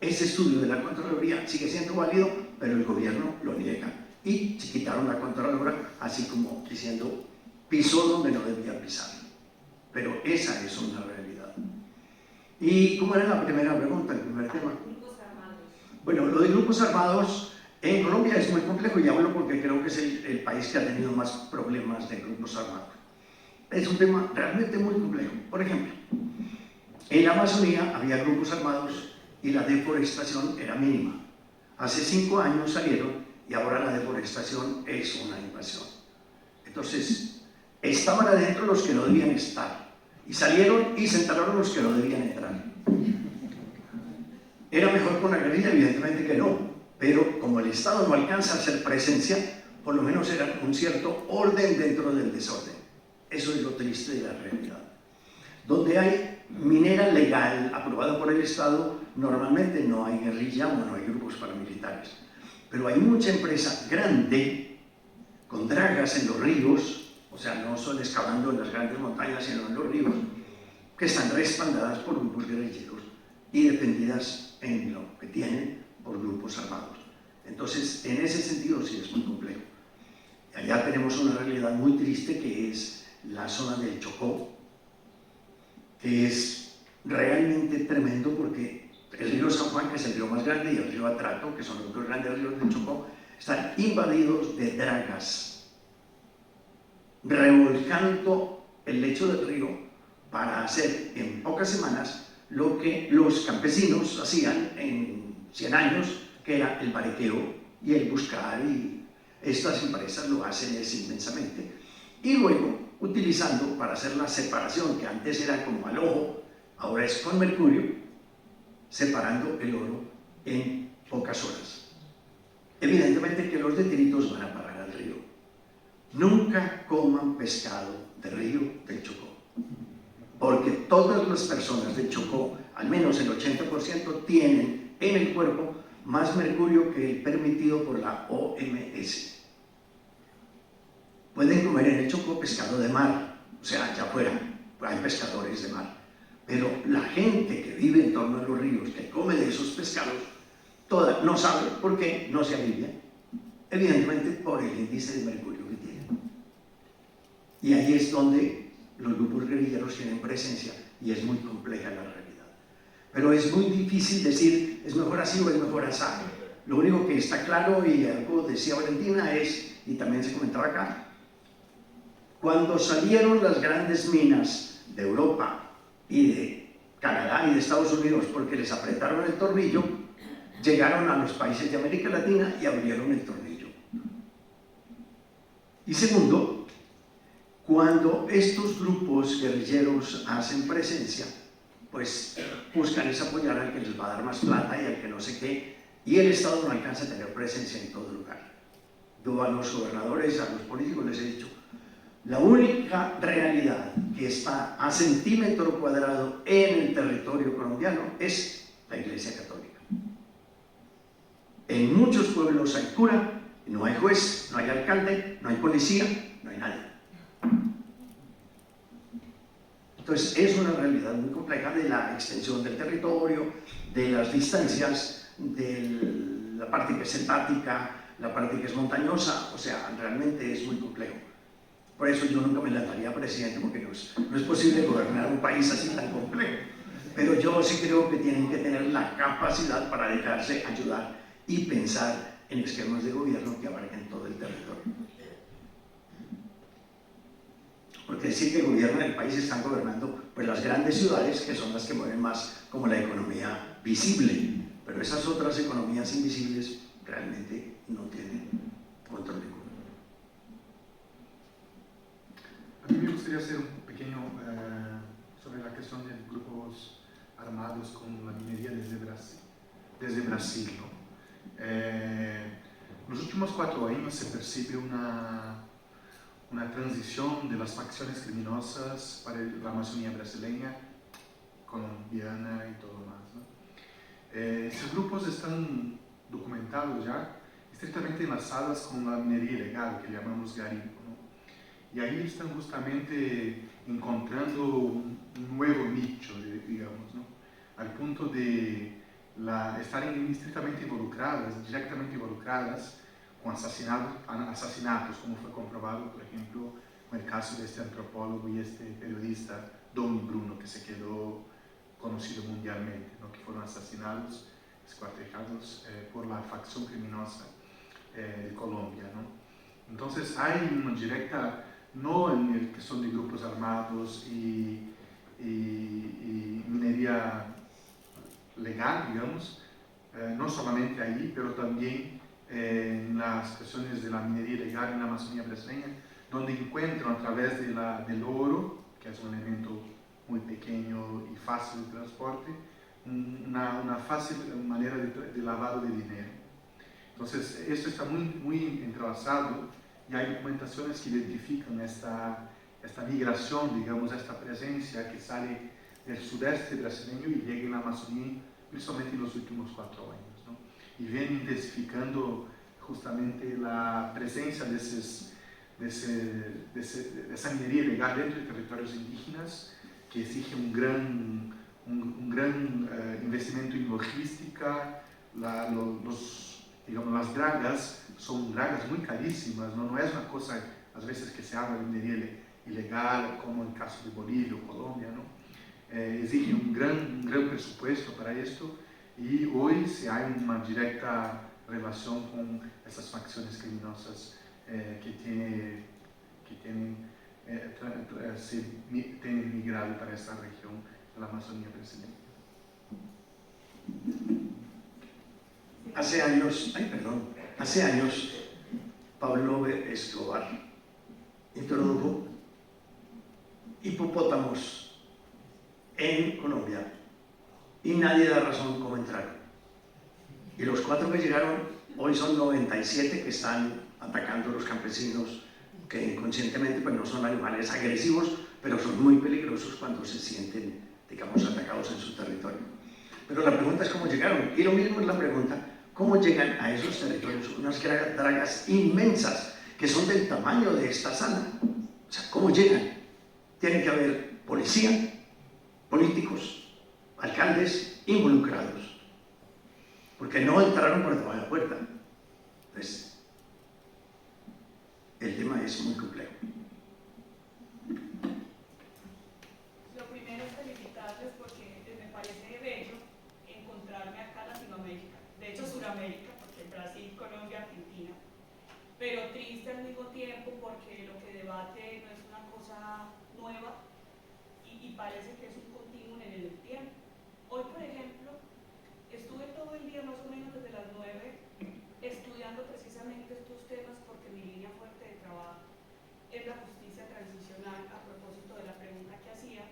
Ese estudio de la Contraloría sigue siendo válido, pero el gobierno lo niega. Y se quitaron la Contraloría, así como diciendo, pisó donde no debía pisar. Pero esa es una realidad. ¿Y cómo era la primera pregunta, el primer tema? Grupos armados. Bueno, lo de grupos armados en Colombia es muy complejo, y hablo porque creo que es el país que ha tenido más problemas de grupos armados. Es un tema realmente muy complejo. Por ejemplo, en la Amazonía había grupos armados y la deforestación era mínima. Hace 5 años salieron y ahora la deforestación es una invasión. Entonces, estaban adentro los que no debían estar y salieron y se entraron los que no debían entrar. ¿Era mejor con la guerrilla? Evidentemente que no, pero como el Estado no alcanza a hacer presencia, por lo menos era un cierto orden dentro del desorden. Eso es lo triste de la realidad. Donde hay minera legal aprobada por el Estado, normalmente no hay guerrilla o no hay grupos paramilitares. Pero hay mucha empresa grande, con dragas en los ríos, o sea, no solo excavando en las grandes montañas, sino en los ríos, que están respaldadas por grupos guerrilleros y dependidas en lo que tienen por grupos armados. Entonces, en ese sentido sí es muy complejo. Allá tenemos una realidad muy triste, que es la zona del Chocó, que es realmente tremendo porque el río San Juan, que es el río más grande, y el río Atrato, que son los dos grandes ríos del Chocó, están invadidos de dragas, revolcando el lecho del río para hacer en pocas semanas lo que los campesinos hacían en 100 años, que era el mariqueo y el buscar, y estas empresas lo hacen inmensamente. Y luego, utilizando para hacer la separación, que antes era como al ojo, ahora es con mercurio, separando el oro en pocas horas. Evidentemente que los detritos van a parar al río. Nunca coman pescado de río del Chocó, porque todas las personas del Chocó, al menos el 80%, tienen en el cuerpo más mercurio que el permitido por la OMS. Pueden comer en el Chocó pescado de mar, o sea, allá afuera hay pescadores de mar, pero la gente que vive en torno a los ríos, que come de esos pescados, toda no sabe por qué no se alivia. Evidentemente por el índice de mercurio que tienen. Y ahí es donde los grupos guerrilleros tienen presencia, y es muy compleja la realidad. Pero es muy difícil decir, es mejor así o es mejor así. Lo único que está claro, y algo decía Valentina, es, y también se comentaba acá, cuando salieron las grandes minas de Europa y de Canadá y de Estados Unidos porque les apretaron el tornillo, llegaron a los países de América Latina y abrieron el tornillo. Y segundo, cuando estos grupos guerrilleros hacen presencia, pues buscan es apoyar al que les va a dar más plata y al que no sé qué, y el Estado no alcanza a tener presencia en todo lugar. Yo a los gobernadores, a los políticos les he dicho, la única realidad que está a centímetro cuadrado en el territorio colombiano es la Iglesia Católica. En muchos pueblos hay cura, no hay juez, no hay alcalde, no hay policía, no hay nadie. Entonces es una realidad muy compleja de la extensión del territorio, de las distancias, de la parte que es selvática, la parte que es montañosa, o sea, realmente es muy complejo. Por eso yo nunca me lanzaría presidente, porque no es posible gobernar un país así tan complejo. Pero yo sí creo que tienen que tener la capacidad para dejarse ayudar y pensar en esquemas de gobierno que abarquen todo el territorio. Porque decir que gobiernan el país, están gobernando pues las grandes ciudades, que son las que mueven más como la economía visible, pero esas otras economías invisibles realmente no tienen control ninguno. A mí me gustaría hacer un pequeño sobre la cuestión de grupos armados con la minería desde Brasil, ¿no? En los últimos 4 años se percibe una transición de las facciones criminosas para la Amazonía brasileña, colombiana y todo más, ¿no? Estos grupos están documentados ya, estrictamente enlazados con la minería ilegal, que llamamos garimpo, ¿no? Y ahí están justamente encontrando un nuevo nicho, digamos, ¿no? Al punto de estar estrictamente involucradas, directamente involucradas con asesinatos, como fue comprobado, por ejemplo, con el caso de este antropólogo y este periodista, Dom Bruno, que se quedó conocido mundialmente, ¿no? Que fueron asesinados, escuartejados por la facción criminosa de Colombia, ¿no? Entonces hay una directa, no en el que son de grupos armados y minería legal, digamos, no solamente ahí, pero también en las cuestiones de la minería ilegal en la Amazonía brasileña, donde encuentran a través del oro, que es un elemento muy pequeño y fácil de transporte, una fácil manera de lavado de dinero. Entonces, esto está muy entrelazado y hay documentaciones que identifican esta migración, digamos, esta presencia que sale del sudeste brasileño y llega en la Amazonía, principalmente en los últimos 4 años, ¿no? Y viene intensificando justamente la presencia de esa minería ilegal dentro de territorios indígenas, que exige un gran investimento en logística. Digamos, las dragas son dragas muy carísimas, ¿no? No es una cosa, a veces, que se habla de minería ilegal, como en el caso de Bolivia o Colombia, ¿no? Exige un gran presupuesto para esto, y hoy se hay una directa relación con esas facciones criminosas que tienen migrado para esta región de la Amazonía brasileña. Hace años Pablo Escobar introdujo hipopótamos en Colombia y nadie da razón cómo entraron. Y los 4 que llegaron hoy son 97 que están atacando a los campesinos, que inconscientemente pues no son animales agresivos, pero son muy peligrosos cuando se sienten, digamos, atacados en su territorio. Pero la pregunta es cómo llegaron, y lo mismo es la pregunta, ¿cómo llegan a esos territorios? Unas dragas inmensas que son del tamaño de esta sala. O sea, ¿cómo llegan? Tiene que haber policía, políticos, alcaldes involucrados, porque no entraron por debajo de la puerta. Entonces, el tema es muy complejo. Lo primero es felicitarles porque me parece bello encontrarme acá en Latinoamérica, de hecho Suramérica, porque Brasil, Colombia, Argentina, pero triste al mismo tiempo porque lo que debate no es una cosa nueva y parece que es un continuum en el tiempo. Hoy, por ejemplo, estuve todo el día más o menos desde las 9 estudiando precisamente estos temas porque mi línea fuerte de trabajo es la justicia transicional, a propósito de la pregunta que hacía,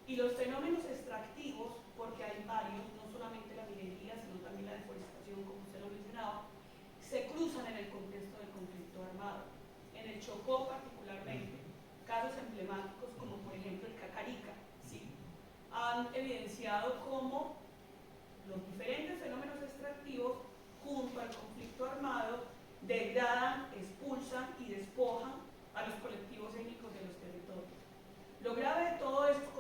y los fenómenos extractivos, porque hay varios, no solamente la minería, sino también la deforestación, como usted lo mencionaba, se cruzan en el contexto del conflicto armado. En el Chocó particularmente, casos emblemáticos como por ejemplo el Cacarica, ¿sí?, han evidenciado cómo los diferentes fenómenos extractivos junto al conflicto armado degradan, expulsan y despojan a los colectivos étnicos de los territorios. Lo grave de todo esto,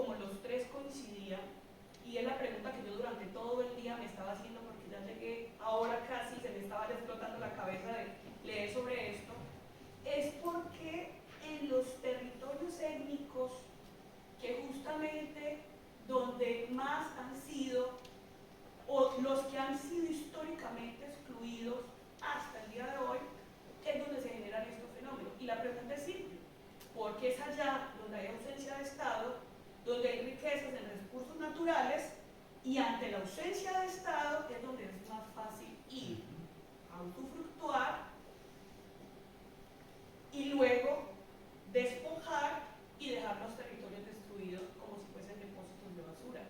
más han sido, o los que han sido históricamente excluidos hasta el día de hoy, es donde se generan estos fenómenos. Y la pregunta es simple: ¿por qué es allá donde hay ausencia de Estado, donde hay riquezas en recursos naturales, y ante la ausencia de Estado es donde es más fácil ir a usufructuar y luego despojar y dejar los territorios destruidos como si fuesen depósitos de basura?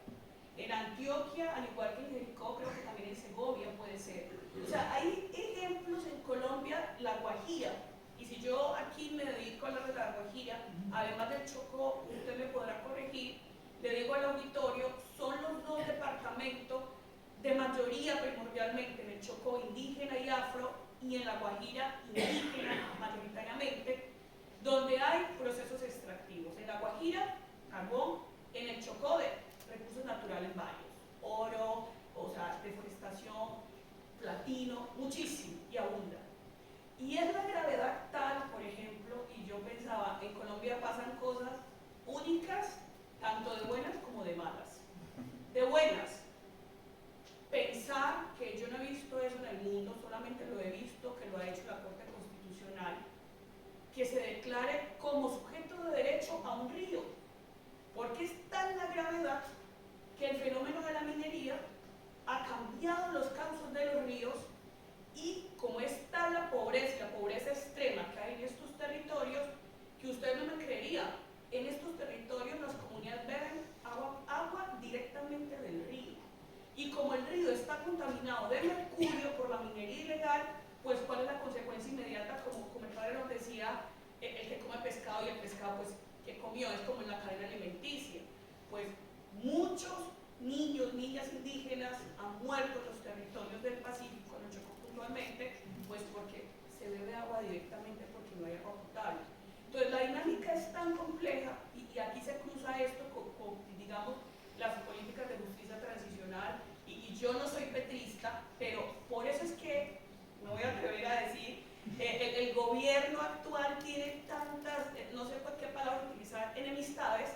En Antioquia, al igual que en Jericó, creo que también en Segovia puede ser. O sea, hay ejemplos en Colombia, la Guajira, y si yo aquí me dedico a hablar de la Guajira, además del Chocó, usted me podrá corregir, le digo al auditorio, son los dos departamentos de mayoría primordialmente, en el Chocó indígena y afro, y en la Guajira indígena mayoritariamente, donde hay procesos extractivos. En la Guajira, carbón; en el Chocó, de recursos naturales varios, oro, o sea, deforestación, platino, muchísimo, y abunda. Y es la gravedad tal, por ejemplo, y yo pensaba, en Colombia pasan cosas únicas, tanto de buenas como de malas. De buenas, pensar que yo no he visto eso en el mundo, solamente lo he visto que lo ha hecho la Corte Constitucional, que se declare como sujeto de derecho a un río, porque es tan la gravedad que el fenómeno de la minería ha cambiado los cauces de los ríos, y como es tal la pobreza extrema que hay en estos territorios, que usted no me creería, en estos territorios las comunidades beben agua directamente del río. Y como el río está contaminado de mercurio por la minería ilegal, pues ¿cuál es la consecuencia inmediata? Como el padre nos decía, el que come pescado, y el pescado pues que comió, es como en la cadena alimenticia. Pues muchos niños, niñas indígenas han muerto en los territorios del Pacífico, en el Chocó puntualmente, pues porque se bebe agua directamente porque no hay agua potable. Entonces la dinámica es tan compleja, y aquí se cruza esto con digamos, las políticas de justicia transicional, y yo no soy petrista, pero por eso es que, me voy a atrever a decir, el gobierno actual tiene tantas, no sé por qué palabra utilizar, enemistades,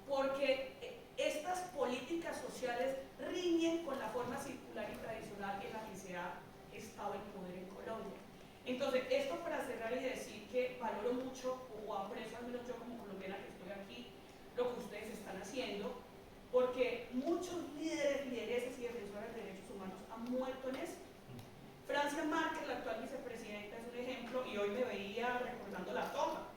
porque estas políticas sociales riñen con la forma circular y tradicional en la que se ha estado el poder en Colombia. Entonces, esto para cerrar y decir que valoro mucho, o aprecio al menos yo como colombiana que estoy aquí, lo que ustedes están haciendo, porque muchos líderes, lideresas y defensores de derechos humanos han muerto en esto. Francia Márquez, la actual vicepresidenta, es un ejemplo, y hoy me veía recordando la toma,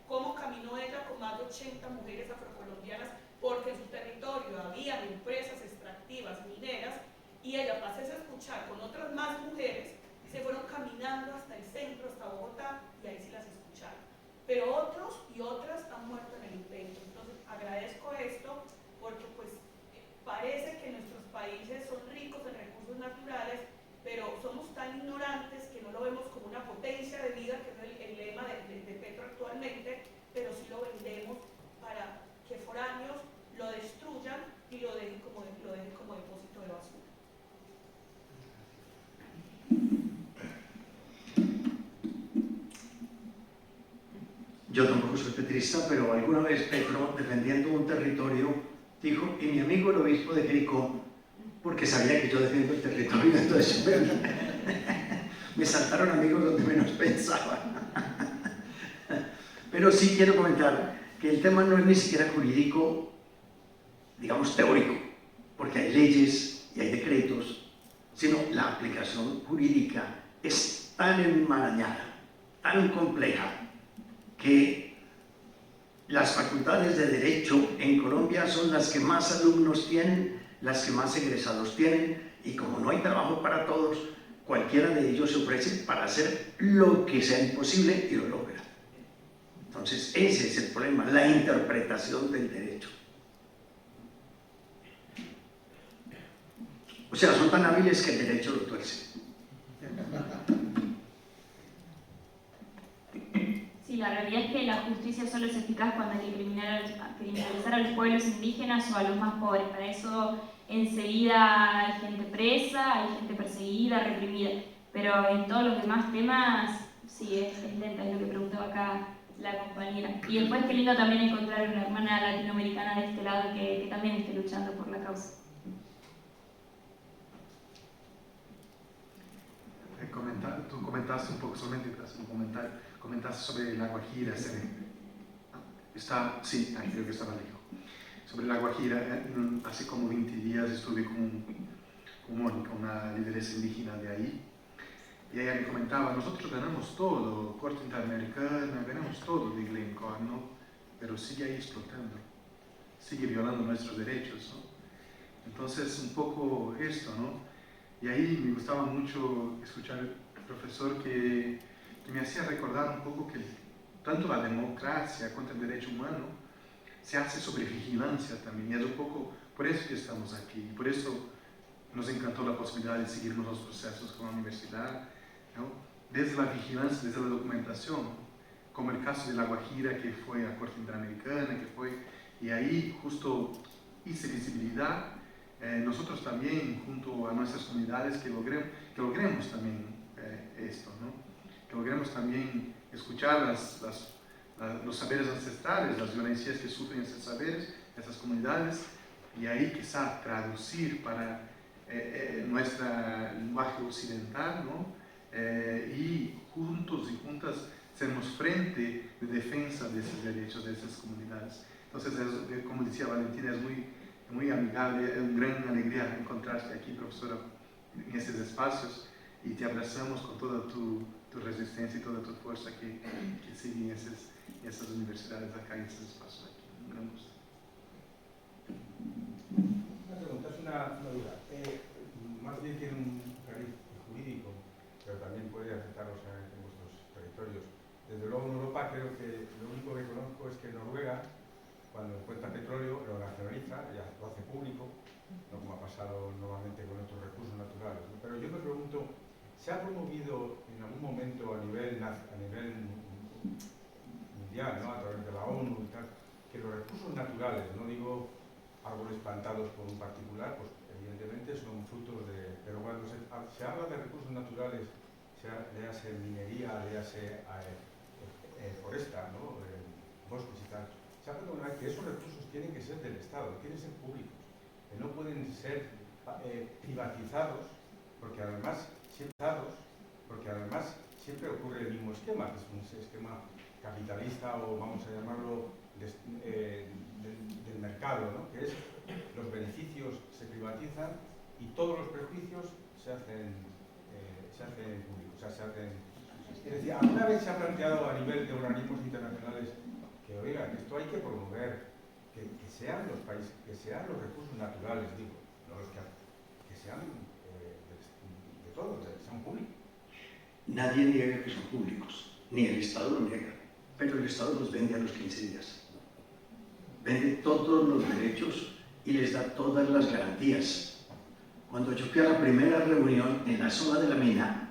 cómo caminó ella con más de 80 mujeres afrocolombianas, porque en su territorio había empresas extractivas mineras, y ella, para hacerse escuchar con otras más mujeres, se fueron caminando hasta el centro, hasta Bogotá, y ahí sí las escucharon. Pero otros y otras han muerto en el intento. Entonces agradezco esto, porque pues parece que nuestros países son ricos en recursos naturales, pero somos tan ignorantes que no lo vemos como una potencia de vida, que es el lema de Petro actualmente, pero sí lo vendemos para que foráneos lo destruyan y lo dejen como depósito de basura. Yo tampoco soy petrista, pero alguna vez Petro, defendiendo un territorio, dijo, y mi amigo el obispo de Jericó, porque sabía que yo defiendo el territorio, entonces me saltaron amigos donde menos pensaba. Pero sí quiero comentar que el tema no es ni siquiera jurídico, digamos teórico, porque hay leyes y hay decretos, sino la aplicación jurídica es tan enmarañada, tan compleja, que las facultades de Derecho en Colombia son las que más alumnos tienen, las que más egresados tienen, y como no hay trabajo para todos, cualquiera de ellos se ofrece para hacer lo que sea imposible y lo logra. Entonces ese es el problema, la interpretación del derecho. O sea, son tan hábiles que el derecho lo tuerce. Sí, la realidad es que la justicia solo es eficaz cuando hay que criminalizar a los pueblos indígenas o a los más pobres. Para eso enseguida hay gente presa, hay gente perseguida, reprimida. Pero en todos los demás temas, sí, es lenta, es lo que preguntaba acá la compañera. Y después qué lindo también encontrar una hermana latinoamericana de este lado que también esté luchando por la causa. Tú comentaste un poco, solamente hacer un comentario, comentaste sobre la Guajira. Sí, creo que estaba lejos. Sobre la Guajira, hace como 20 días estuve con Mónica, una lideresa indígena de ahí, y ella me comentaba, nosotros ganamos todo, Corte Interamericana, ganamos todo de Glencore, ¿no? Pero sigue ahí explotando, sigue violando nuestros derechos, ¿no? Entonces, un poco esto, ¿no? Y ahí me gustaba mucho escuchar al profesor que me hacía recordar un poco que tanto la democracia contra el derecho humano se hace sobre vigilancia también, y es un poco por eso que estamos aquí, por eso nos encantó la posibilidad de seguir los procesos con la universidad, ¿no? Desde la vigilancia, desde la documentación, como el caso de La Guajira, que fue a Corte Interamericana, y ahí justo hice visibilidad, nosotros también, junto a nuestras comunidades, que logremos también esto, ¿no? Que logremos también escuchar los saberes ancestrales, las vivencias que sufren esos saberes, esas comunidades, y ahí quizá traducir para nuestro lenguaje occidental, ¿no? Y juntos y juntas sermos frente de defensa de esos derechos de esas comunidades. Entonces, como decía Valentina, es muy amigable, es una gran alegría encontrarte aquí, profesora, en estos espacios, y te abrazamos con toda tu resistencia y toda tu fuerza que sigue en esas universidades acá, en esos espacios aquí. Un gran gusto. Una pregunta, es una duda. Más bien tiene un cariz jurídico, pero también puede afectarlos en vuestros territorios. Desde luego en Europa creo que lo único que conozco es que Noruega, cuando encuentra petróleo, lo nacionaliza, ya lo hace público, no como ha pasado normalmente con otros recursos naturales, ¿no? Pero yo me pregunto, ¿se ha promovido en algún momento a nivel mundial, ¿no? A través de la ONU y tal, que los recursos naturales, no digo árboles plantados por un particular, pues evidentemente son frutos de... Pero cuando se habla de recursos naturales, léase minería, léase foresta, ¿no? Bosques y tal, se habla de una vez que esos recursos tienen que ser del Estado, tienen que ser públicos, que no pueden ser privatizados, porque además siempre ocurre el mismo esquema, que es un esquema capitalista o vamos a llamarlo del mercado, ¿no? Que es los beneficios se privatizan y todos los perjuicios se hacen públicos, o sea, se hacen... Es decir, ¿alguna vez se ha planteado a nivel de organismos internacionales que, oiga, que esto hay que promover, que sean los países, que sean los recursos naturales, digo, no los que sean de todos, que sean públicos? Nadie niega que son públicos, ni el Estado lo niega, pero el Estado los vende a los 15 días. Vende todos los derechos y les da todas las garantías. Cuando yo fui a la primera reunión en la zona de la mina,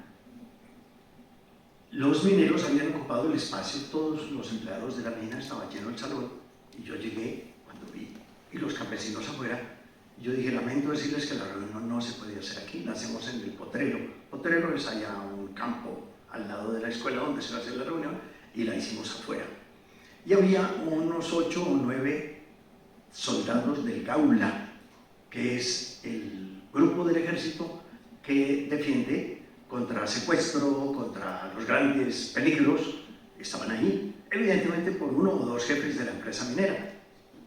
los mineros habían ocupado el espacio, todos los empleados de la mina, estaba lleno el salón, y yo llegué cuando vi, y los campesinos afuera, yo dije, lamento decirles que la reunión no se podía hacer aquí, la hacemos en el Potrero. Potrero es allá un campo al lado de la escuela donde se va a hacer la reunión, y la hicimos afuera. Y había unos 8 o 9 soldados del Gaula, que es el grupo del ejército que defiende contra secuestro, contra los grandes peligros, estaban ahí, evidentemente por 1 o 2 jefes de la empresa minera.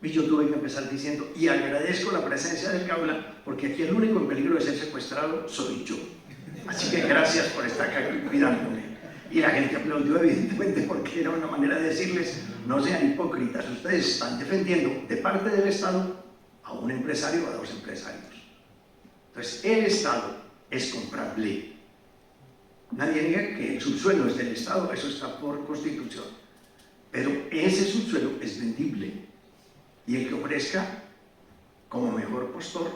Y yo tuve que empezar diciendo, y agradezco la presencia del Gaula, porque aquí el único en peligro de ser secuestrado soy yo. Así que gracias por estar aquí cuidándome. Y la gente aplaudió, evidentemente, porque era una manera de decirles, no sean hipócritas, ustedes están defendiendo de parte del Estado a un empresario o a 2 empresarios. Entonces, el Estado es comprable. Nadie niega que el subsuelo es del Estado, eso está por Constitución. Pero ese subsuelo es vendible. Y el que ofrezca como mejor postor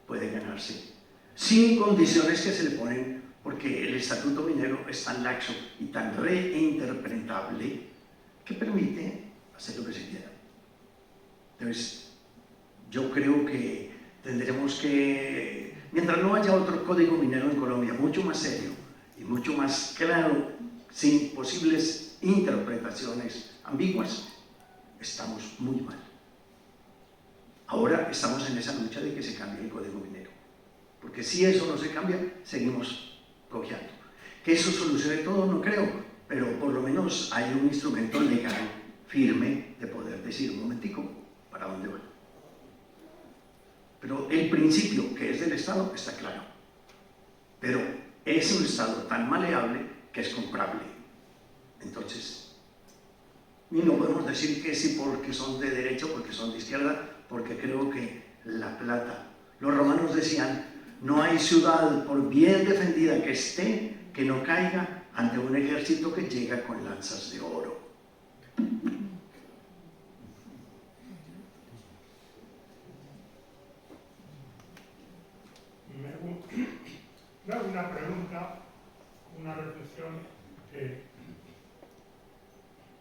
puede ganarse. Sin condiciones que se le ponen, porque el estatuto minero es tan laxo y tan reinterpretable que permite hacer lo que se quiera. Entonces, yo creo que tendremos que, mientras no haya otro código minero en Colombia mucho más serio y mucho más claro, sin posibles interpretaciones ambiguas, estamos muy mal. Ahora estamos en esa lucha de que se cambie el código minero, porque si eso no se cambia, seguimos cojeando. Que eso solucione todo, no creo, pero por lo menos hay un instrumento legal firme de poder decir, un momentico, ¿para dónde va? Pero el principio, que es del Estado, está claro. Pero es un Estado tan maleable que es comprable. Entonces, y no podemos decir que sí porque son de derecha o porque son de izquierda, porque creo que la plata. Los romanos decían, no hay ciudad, por bien defendida que esté, que no caiga ante un ejército que llega con lanzas de oro. Me hago una pregunta, una reflexión, que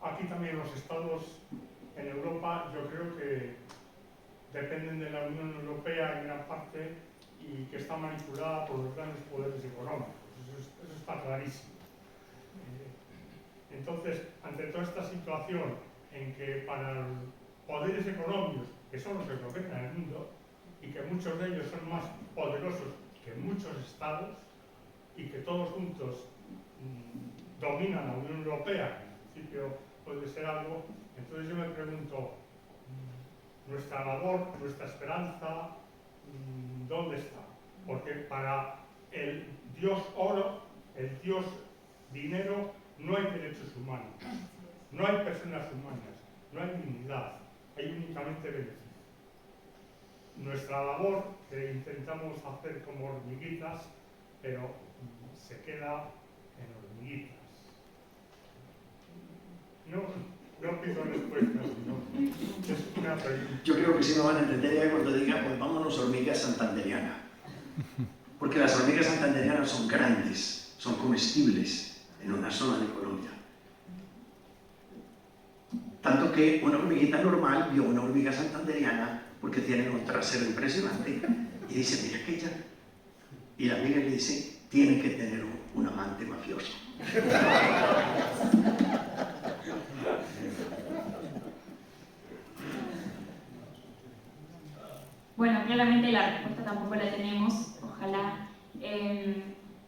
aquí también los estados en Europa, yo creo que dependen de la Unión Europea en gran parte y que está manipulada por los grandes poderes económicos. Eso está clarísimo. Entonces, ante toda esta situación en que para los poderes económicos, que son los que gobiernan el mundo, y que muchos de ellos son más poderosos que muchos estados, y que todos juntos dominan la Unión Europea, que en principio puede ser algo, entonces yo me pregunto, nuestra labor, nuestra esperanza, ¿dónde está? Porque para el dios oro, el dios dinero, no hay derechos humanos, no hay personas humanas, no hay dignidad, hay únicamente beneficio. Nuestra labor, que intentamos hacer como hormiguitas, pero se queda en hormiguitas. No pido respuestas, sino es una pregunta. Yo creo que sí me van a entender ya cuando diga, pues vámonos hormigas santanderiana. Porque las hormigas santanderianas son grandes, son comestibles en una zona de Colombia. Tanto que una hormiguita normal vio una hormiga santanderiana porque tienen un trasero impresionante y dice, mira aquella. Y la amiga le dice, tiene que tener un amante mafioso. Bueno, claramente la respuesta tampoco la tenemos, ojalá.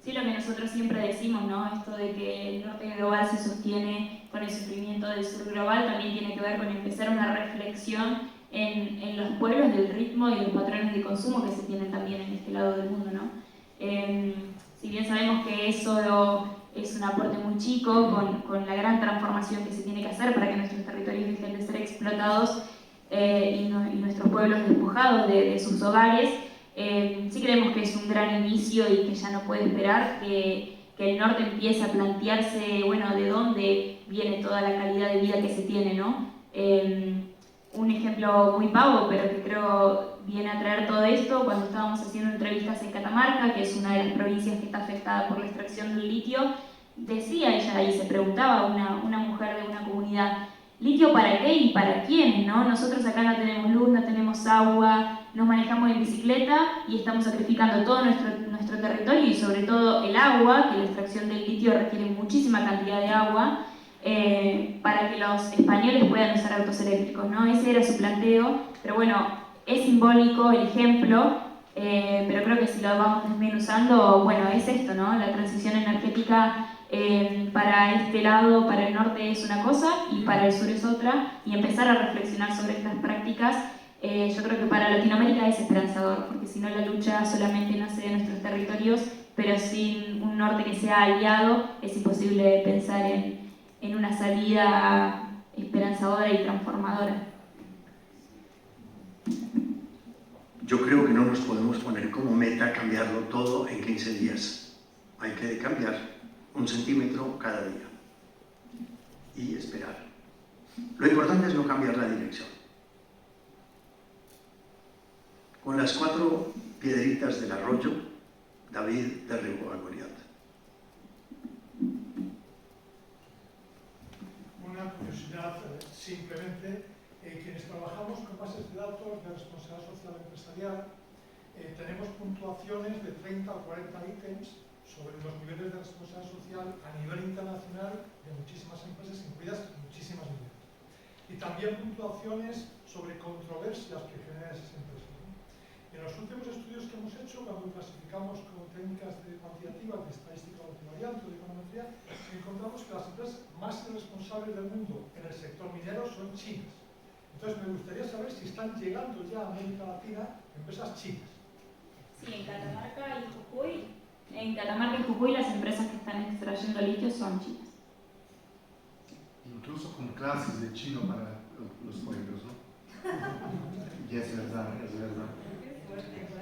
Sí, lo que nosotros siempre decimos, ¿no? Esto de que el norte global se sostiene con el sufrimiento del sur global, también tiene que ver con empezar una reflexión en los pueblos del ritmo y los patrones de consumo que se tienen también en este lado del mundo, ¿no? Si bien sabemos que eso es un aporte muy chico con la gran transformación que se tiene que hacer para que nuestros territorios dejen de ser explotados y nuestros pueblos despojados de sus hogares, sí creemos que es un gran inicio y que ya no puede esperar que el norte empiece a plantearse, bueno, de dónde viene toda la calidad de vida que se tiene, ¿no? Un ejemplo muy pavo, pero que creo viene a traer todo esto, cuando estábamos haciendo entrevistas en Catamarca, que es una de las provincias que está afectada por la extracción del litio, decía ella y se preguntaba una mujer de una comunidad, ¿litio para qué y para quién? ¿No? Nosotros acá no tenemos luz, no tenemos agua, nos manejamos en bicicleta y estamos sacrificando todo nuestro territorio y sobre todo el agua, que la extracción del litio requiere muchísima cantidad de agua, para que los españoles puedan usar autos eléctricos, ¿no? Ese era su planteo, pero bueno, es simbólico el ejemplo, pero creo que si lo vamos desmenuzando, bueno, es esto, ¿no? La transición energética para este lado, para el norte es una cosa y para el sur es otra, y empezar a reflexionar sobre estas prácticas, yo creo que para Latinoamérica es esperanzador, porque si no la lucha solamente nace de nuestros territorios, pero sin un norte que sea aliado es imposible pensar en una salida esperanzadora y transformadora. Yo creo que no nos podemos poner como meta cambiarlo todo en 15 días. Hay que cambiar 1 centímetro cada día y esperar. Lo importante es no cambiar la dirección. Con las 4 piedritas del arroyo, David derribó a Goliat. Una curiosidad, simplemente, quienes trabajamos con bases de datos de responsabilidad social empresarial, tenemos puntuaciones de 30 o 40 ítems sobre los niveles de responsabilidad social a nivel internacional de muchísimas empresas, incluidas muchísimas medidas. Y también puntuaciones sobre controversias que generan esas empresas, ¿no? En los últimos estudios que hemos hecho, cuando clasificamos con técnicas cuantitativas de estadística multivariante o de econometría, encontramos que las empresas más irresponsables del mundo en el sector minero son chinas. Entonces me gustaría saber si están llegando ya a América Latina empresas chinas. Sí, en Catamarca y Jujuy las empresas que están extrayendo litio son chinas. Incluso con clases de chino para los pueblos, ¿no? Y es verdad, es verdad.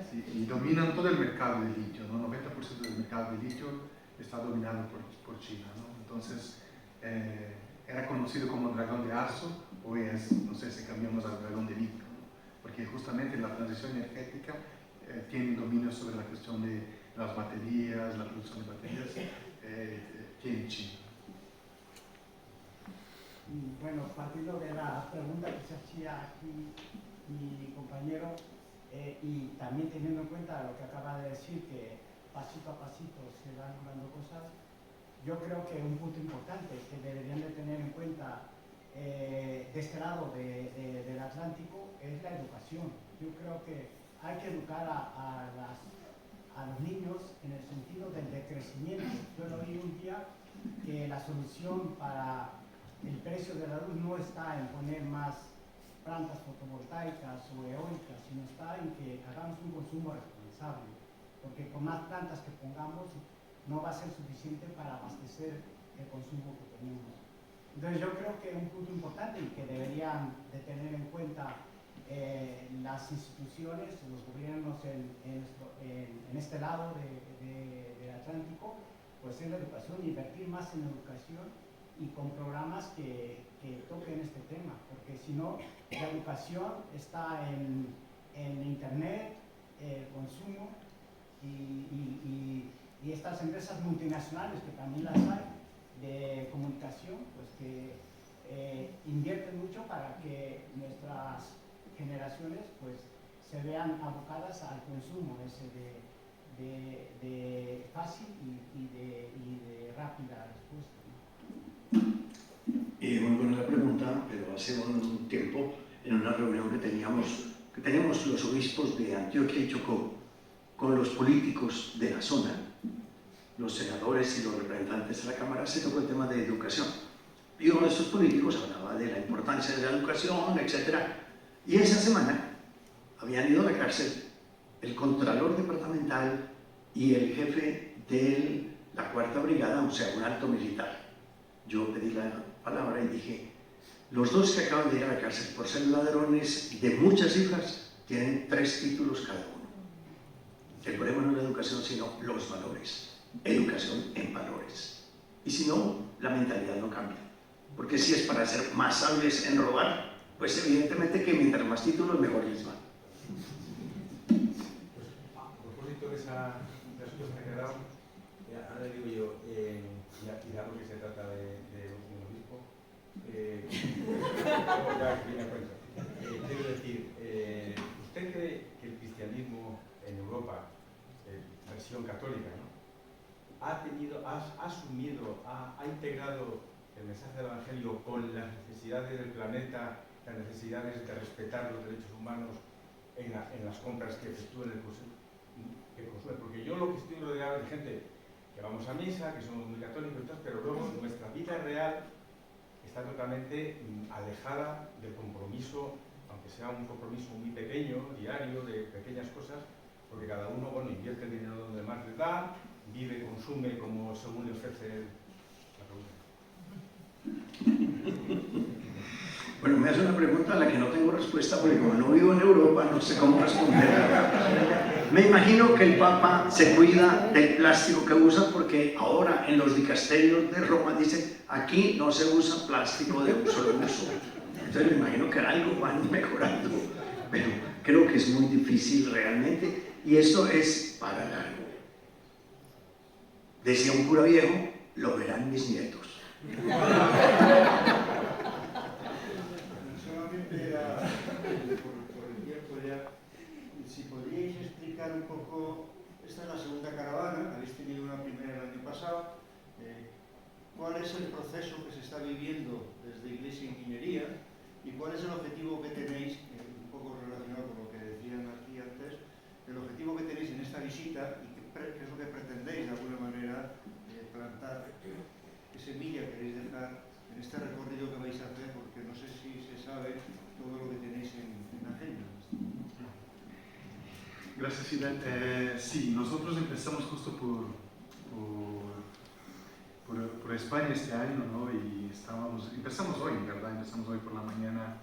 Sí, y dominan todo el mercado de litio, ¿no? 90% del mercado de litio está dominado por China, ¿no? Entonces, era conocido como dragón de arzo, hoy es, no sé si cambiamos al dragón de litio, ¿no? Porque justamente la transición energética tiene dominio sobre la cuestión de las baterías, la producción de baterías, tiene China. Bueno, partiendo de la pregunta que se hacía aquí mi compañero, y también teniendo en cuenta lo que acaba de decir, que pasito a pasito se van dando cosas, yo creo que un punto importante que deberían de tener en cuenta de este lado del Atlántico es la educación. Yo creo que hay que educar a los niños en el sentido del decrecimiento. Yo lo oí un día que la solución para el precio de la luz no está en poner más plantas fotovoltaicas o eólicas, sino está en que hagamos un consumo responsable, porque con más plantas que pongamos no va a ser suficiente para abastecer el consumo que tenemos. Entonces yo creo que un punto importante y que deberían de tener en cuenta las instituciones, los gobiernos en este lado del Atlántico, pues es la educación, invertir más en educación y con programas que toquen este tema, porque si no, la educación está en Internet, consumo y estas empresas multinacionales, que también las hay, de comunicación, pues que invierten mucho para que nuestras generaciones pues se vean abocadas al consumo ese de fácil y de rápida respuesta, ¿no? Muy buena la pregunta, pero hace un tiempo, en una reunión que teníamos los obispos de Antioquia y Chocó con los políticos de la zona, los senadores y los representantes de la Cámara, se tocó el tema de educación. Y uno de estos políticos hablaba de la importancia de la educación, etc. Y esa semana habían ido a la cárcel el contralor departamental y el jefe de la 4ª Brigada, o sea, un alto militar. Yo pedí la palabra y dije, los dos que acaban de ir a la cárcel por ser ladrones de muchas cifras tienen 3 títulos cada uno. El problema no es la educación, sino los valores. Educación en valores. Y si no, la mentalidad no cambia. Porque si es para ser más hábiles en robar, pues evidentemente que mientras más títulos, mejor les va. Pues, a propósito de esa respuesta que ha dado, ahora digo yo, y dado que se trata de un obispo, ya viene a cuento. Quiero decir, ¿usted cree que el cristianismo en Europa, versión católica, ¿no? ha asumido, ha integrado el mensaje del Evangelio con las necesidades del planeta, las necesidades de respetar los derechos humanos en las compras que efectúen el consumo? Porque yo lo que estoy rodeado de gente que vamos a misa, que somos muy católicos y tal, pero luego nuestra vida real está totalmente alejada del compromiso, aunque sea un compromiso muy pequeño, diario, de pequeñas cosas, porque cada uno, bueno, invierte el dinero donde más le da, vive, consume como según le ofrece la pregunta. Bueno, me hace una pregunta a la que no tengo respuesta porque como no vivo en Europa no sé cómo responder. Me imagino que el Papa se cuida del plástico que usa porque ahora en los dicasterios de Roma dicen aquí no se usa plástico de un solo uso. Entonces me imagino que algo van mejorando, pero creo que es muy difícil realmente y eso es para largo. Decía un cura viejo, lo verán mis nietos. Solamente era, por el tiempo ya, si podríais explicar un poco, esta es la segunda caravana, habéis tenido una primera cuál es el proceso que se está viviendo desde Iglesia Ingeniería y cuál es el objetivo que tenéis, un poco relacionado con lo que decían aquí antes, el objetivo que tenéis en esta visita y qué es lo que pretendéis de alguna manera plantar, qué semilla queréis dejar en este recorrido que vais a hacer, porque no sé si se sabe todo lo que tenéis en agenda. Gracias, Fidel. Sí, nosotros empezamos justo por España este año, ¿no? Y empezamos hoy, en verdad, empezamos hoy por la mañana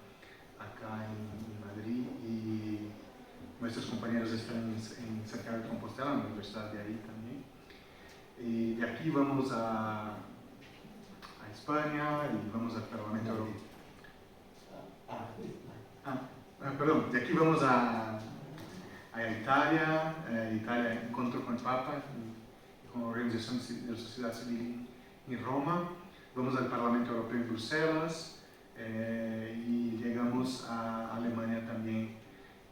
acá en Madrid y nuestros compañeros están en Santiago de Compostela, en la universidad de ahí también. Y de aquí vamos a España y vamos al Parlamento Europeo. Perdón, de aquí vamos a Italia, encuentro con el Papa, con organizaciones de la sociedad civil en Roma, vamos al Parlamento Europeo en Bruselas y llegamos a Alemania también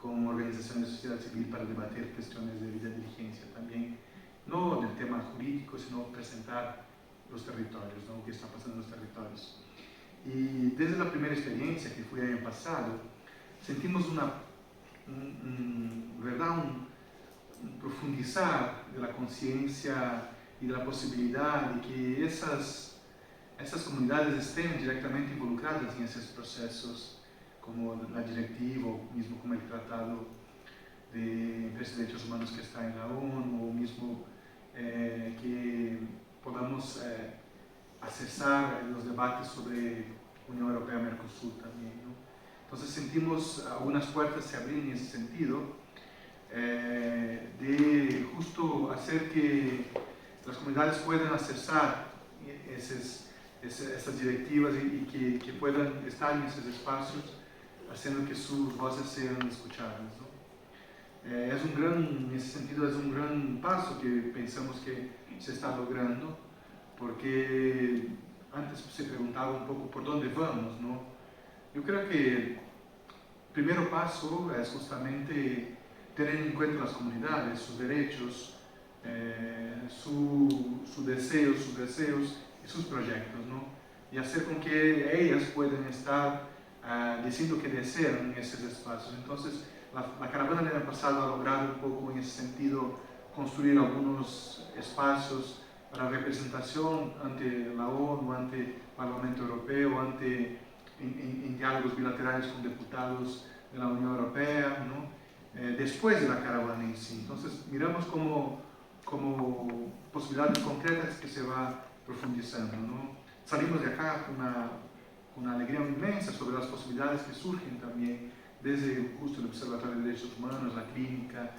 con organizaciones de sociedad civil para debatir cuestiones de vida diligencia también, no del tema jurídico, sino presentar los territorios, ¿no? Qué está pasando en los territorios. Y desde la primera experiencia que fue el año pasado, sentimos un profundizar de la conciencia y de la posibilidad de que esas comunidades estén directamente involucradas en esos procesos, como la directiva, o mismo como el Tratado de Derechos Humanos que está en la ONU, o mismo que podamos accesar los debates sobre Unión Europea-Mercosur también, ¿no? Entonces sentimos algunas puertas se abrir en ese sentido, de justo hacer que las comunidades puedan accesar esas directivas y que puedan estar en esos espacios, haciendo que sus voces sean escuchadas, ¿no? En ese sentido es un gran paso que pensamos que se está logrando, porque antes se preguntaba un poco por dónde vamos, ¿no? Yo creo que el primer paso es justamente tener en cuenta las comunidades, sus derechos, sus deseos y sus proyectos, ¿no? Y hacer con que ellas puedan estar diciendo que desean en esos espacios. Entonces, la caravana del año pasado ha logrado un poco en ese sentido construir algunos espacios para representación ante la ONU, ante el Parlamento Europeo, en diálogos bilaterales con diputados de la Unión Europea, ¿no? Después de la caravana en sí. Entonces, miramos como posibilidades concretas que se va profundizando, ¿no? Salimos de acá con una alegría inmensa sobre las posibilidades que surgen también desde justo el Observatorio de Derechos Humanos, la clínica.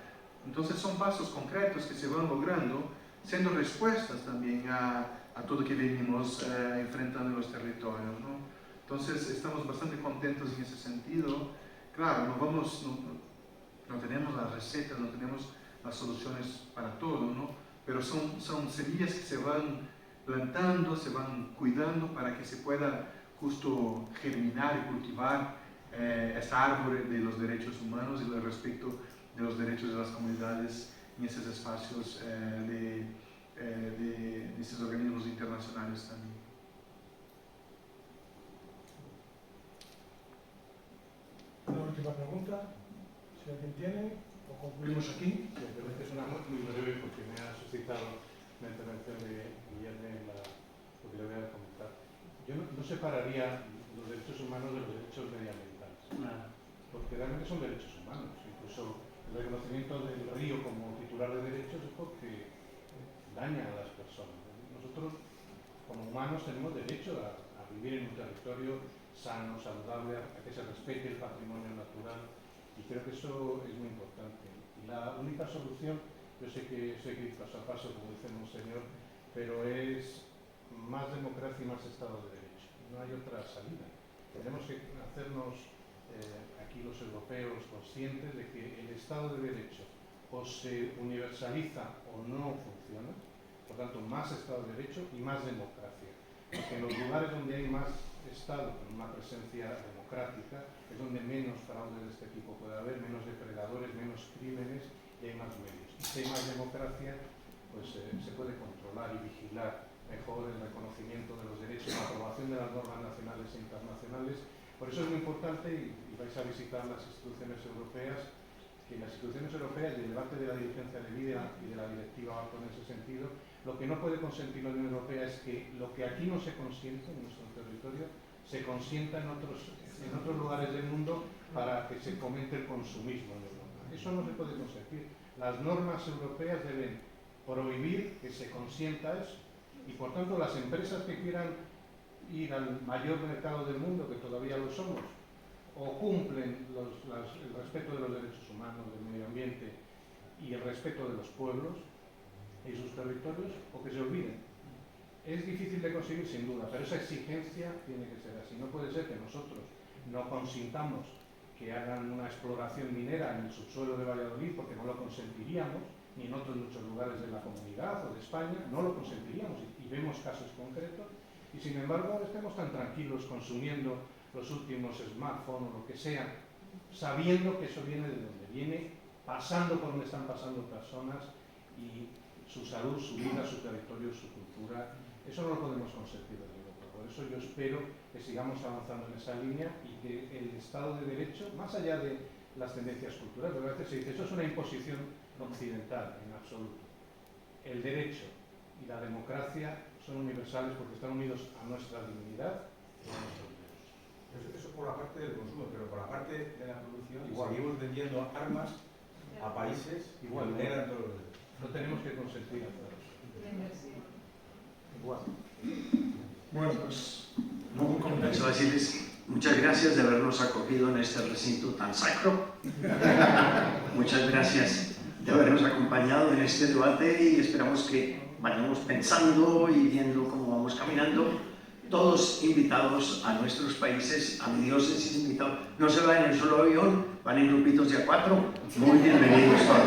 Entonces, son pasos concretos que se van logrando, siendo respuestas también a todo que venimos enfrentando en los territorios, ¿no? Entonces, estamos bastante contentos en ese sentido. Claro, no tenemos las recetas, no tenemos las soluciones para todo, ¿no? Pero son semillas que se van plantando, se van cuidando para que se pueda justo germinar y cultivar esta árbol de los derechos humanos y del respeto de los derechos de las comunidades en esos espacios de esos organismos internacionales también. Una última pregunta, si alguien tiene, o concluimos aquí. Simplemente es una muy breve porque me ha suscitado la intervención de Guillermo lo que le voy a comentar. Yo no separaría los derechos humanos de los derechos medioambientales, porque realmente son derechos humanos. Incluso el reconocimiento del río como titular de derechos es porque daña a las personas. Nosotros, como humanos, tenemos derecho a vivir en un territorio sano, saludable, a que se respete el patrimonio natural, y creo que eso es muy importante. Y la única solución, yo sé que ir paso a paso, como dice Monseñor, pero es más democracia y más Estado de Derecho. No hay otra salida. Tenemos que hacernos aquí los europeos conscientes de que el Estado de Derecho o se universaliza o no funciona. Por tanto, más Estado de Derecho y más democracia. Porque en los lugares donde hay más Estado, con una presencia democrática, es donde menos fraude de este tipo puede haber, menos depredadores, menos crímenes y hay más medios. Y si hay más democracia, pues se puede controlar y vigilar mejor el reconocimiento de los derechos, la aprobación de las normas nacionales e internacionales. Por eso es muy importante, y vais a visitar las instituciones europeas, que las instituciones europeas y el debate de la diligencia de vida y de la directiva ABACO en ese sentido, lo que no puede consentir la Unión Europea es que lo que aquí no se consiente en nuestro territorio se consienta en otros lugares del mundo para que se fomente el consumismo en Europa. Eso no se puede consentir. Las normas europeas deben prohibir que se consienta eso, y por tanto las empresas que quieran ir al mayor mercado del mundo, que todavía lo somos, o cumplen el respeto de los derechos humanos, del medio ambiente y el respeto de los pueblos y sus territorios, o que se olviden. Es difícil de conseguir sin duda, pero esa exigencia tiene que ser así. No puede ser que nosotros no consintamos que hagan una exploración minera en el subsuelo de Valladolid, porque no lo consentiríamos, ni en otros muchos lugares de la comunidad o de España, no lo consentiríamos, y vemos casos concretos, y sin embargo estemos tan tranquilos consumiendo los últimos smartphones o lo que sea, sabiendo que eso viene de donde viene, pasando por donde están pasando personas, y su salud, su vida, su territorio, su cultura, eso no lo podemos consentir en Europa. Por eso yo espero que sigamos avanzando en esa línea y que el Estado de Derecho, más allá de las tendencias culturales, porque a veces se dice, eso es una imposición occidental, en absoluto. El derecho y la democracia son universales porque están unidos a nuestra dignidad y a nuestros derechos. Eso por la parte del consumo, pero por la parte de la producción, igual, seguimos vendiendo armas a países igual, que vulneran todos los derechos. No tenemos que consentir a todos. Igual. Bueno, pues Eso decirles muchas gracias de habernos acogido en este recinto tan sacro. Muchas gracias de habernos acompañado en este debate, y esperamos que vayamos pensando y viendo cómo vamos caminando. Todos invitados a nuestros países, a mi diócesis invitados. No se van en un solo avión, van en grupitos de a 4. Muy bienvenidos todos.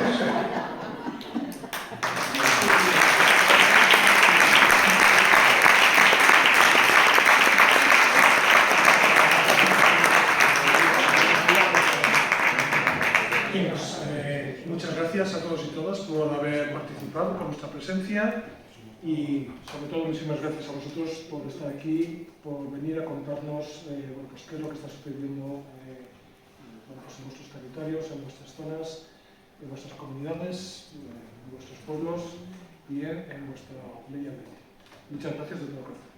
Muchas gracias a todos y todas por haber participado, por vuestra presencia, y sobre todo muchísimas gracias a vosotros por estar aquí, por venir a contarnos pues, qué es lo que está sucediendo pues, en vuestros territorios, en vuestras zonas, en vuestras comunidades, en vuestros pueblos y en vuestro medio ambiente. Muchas gracias de todo corazón.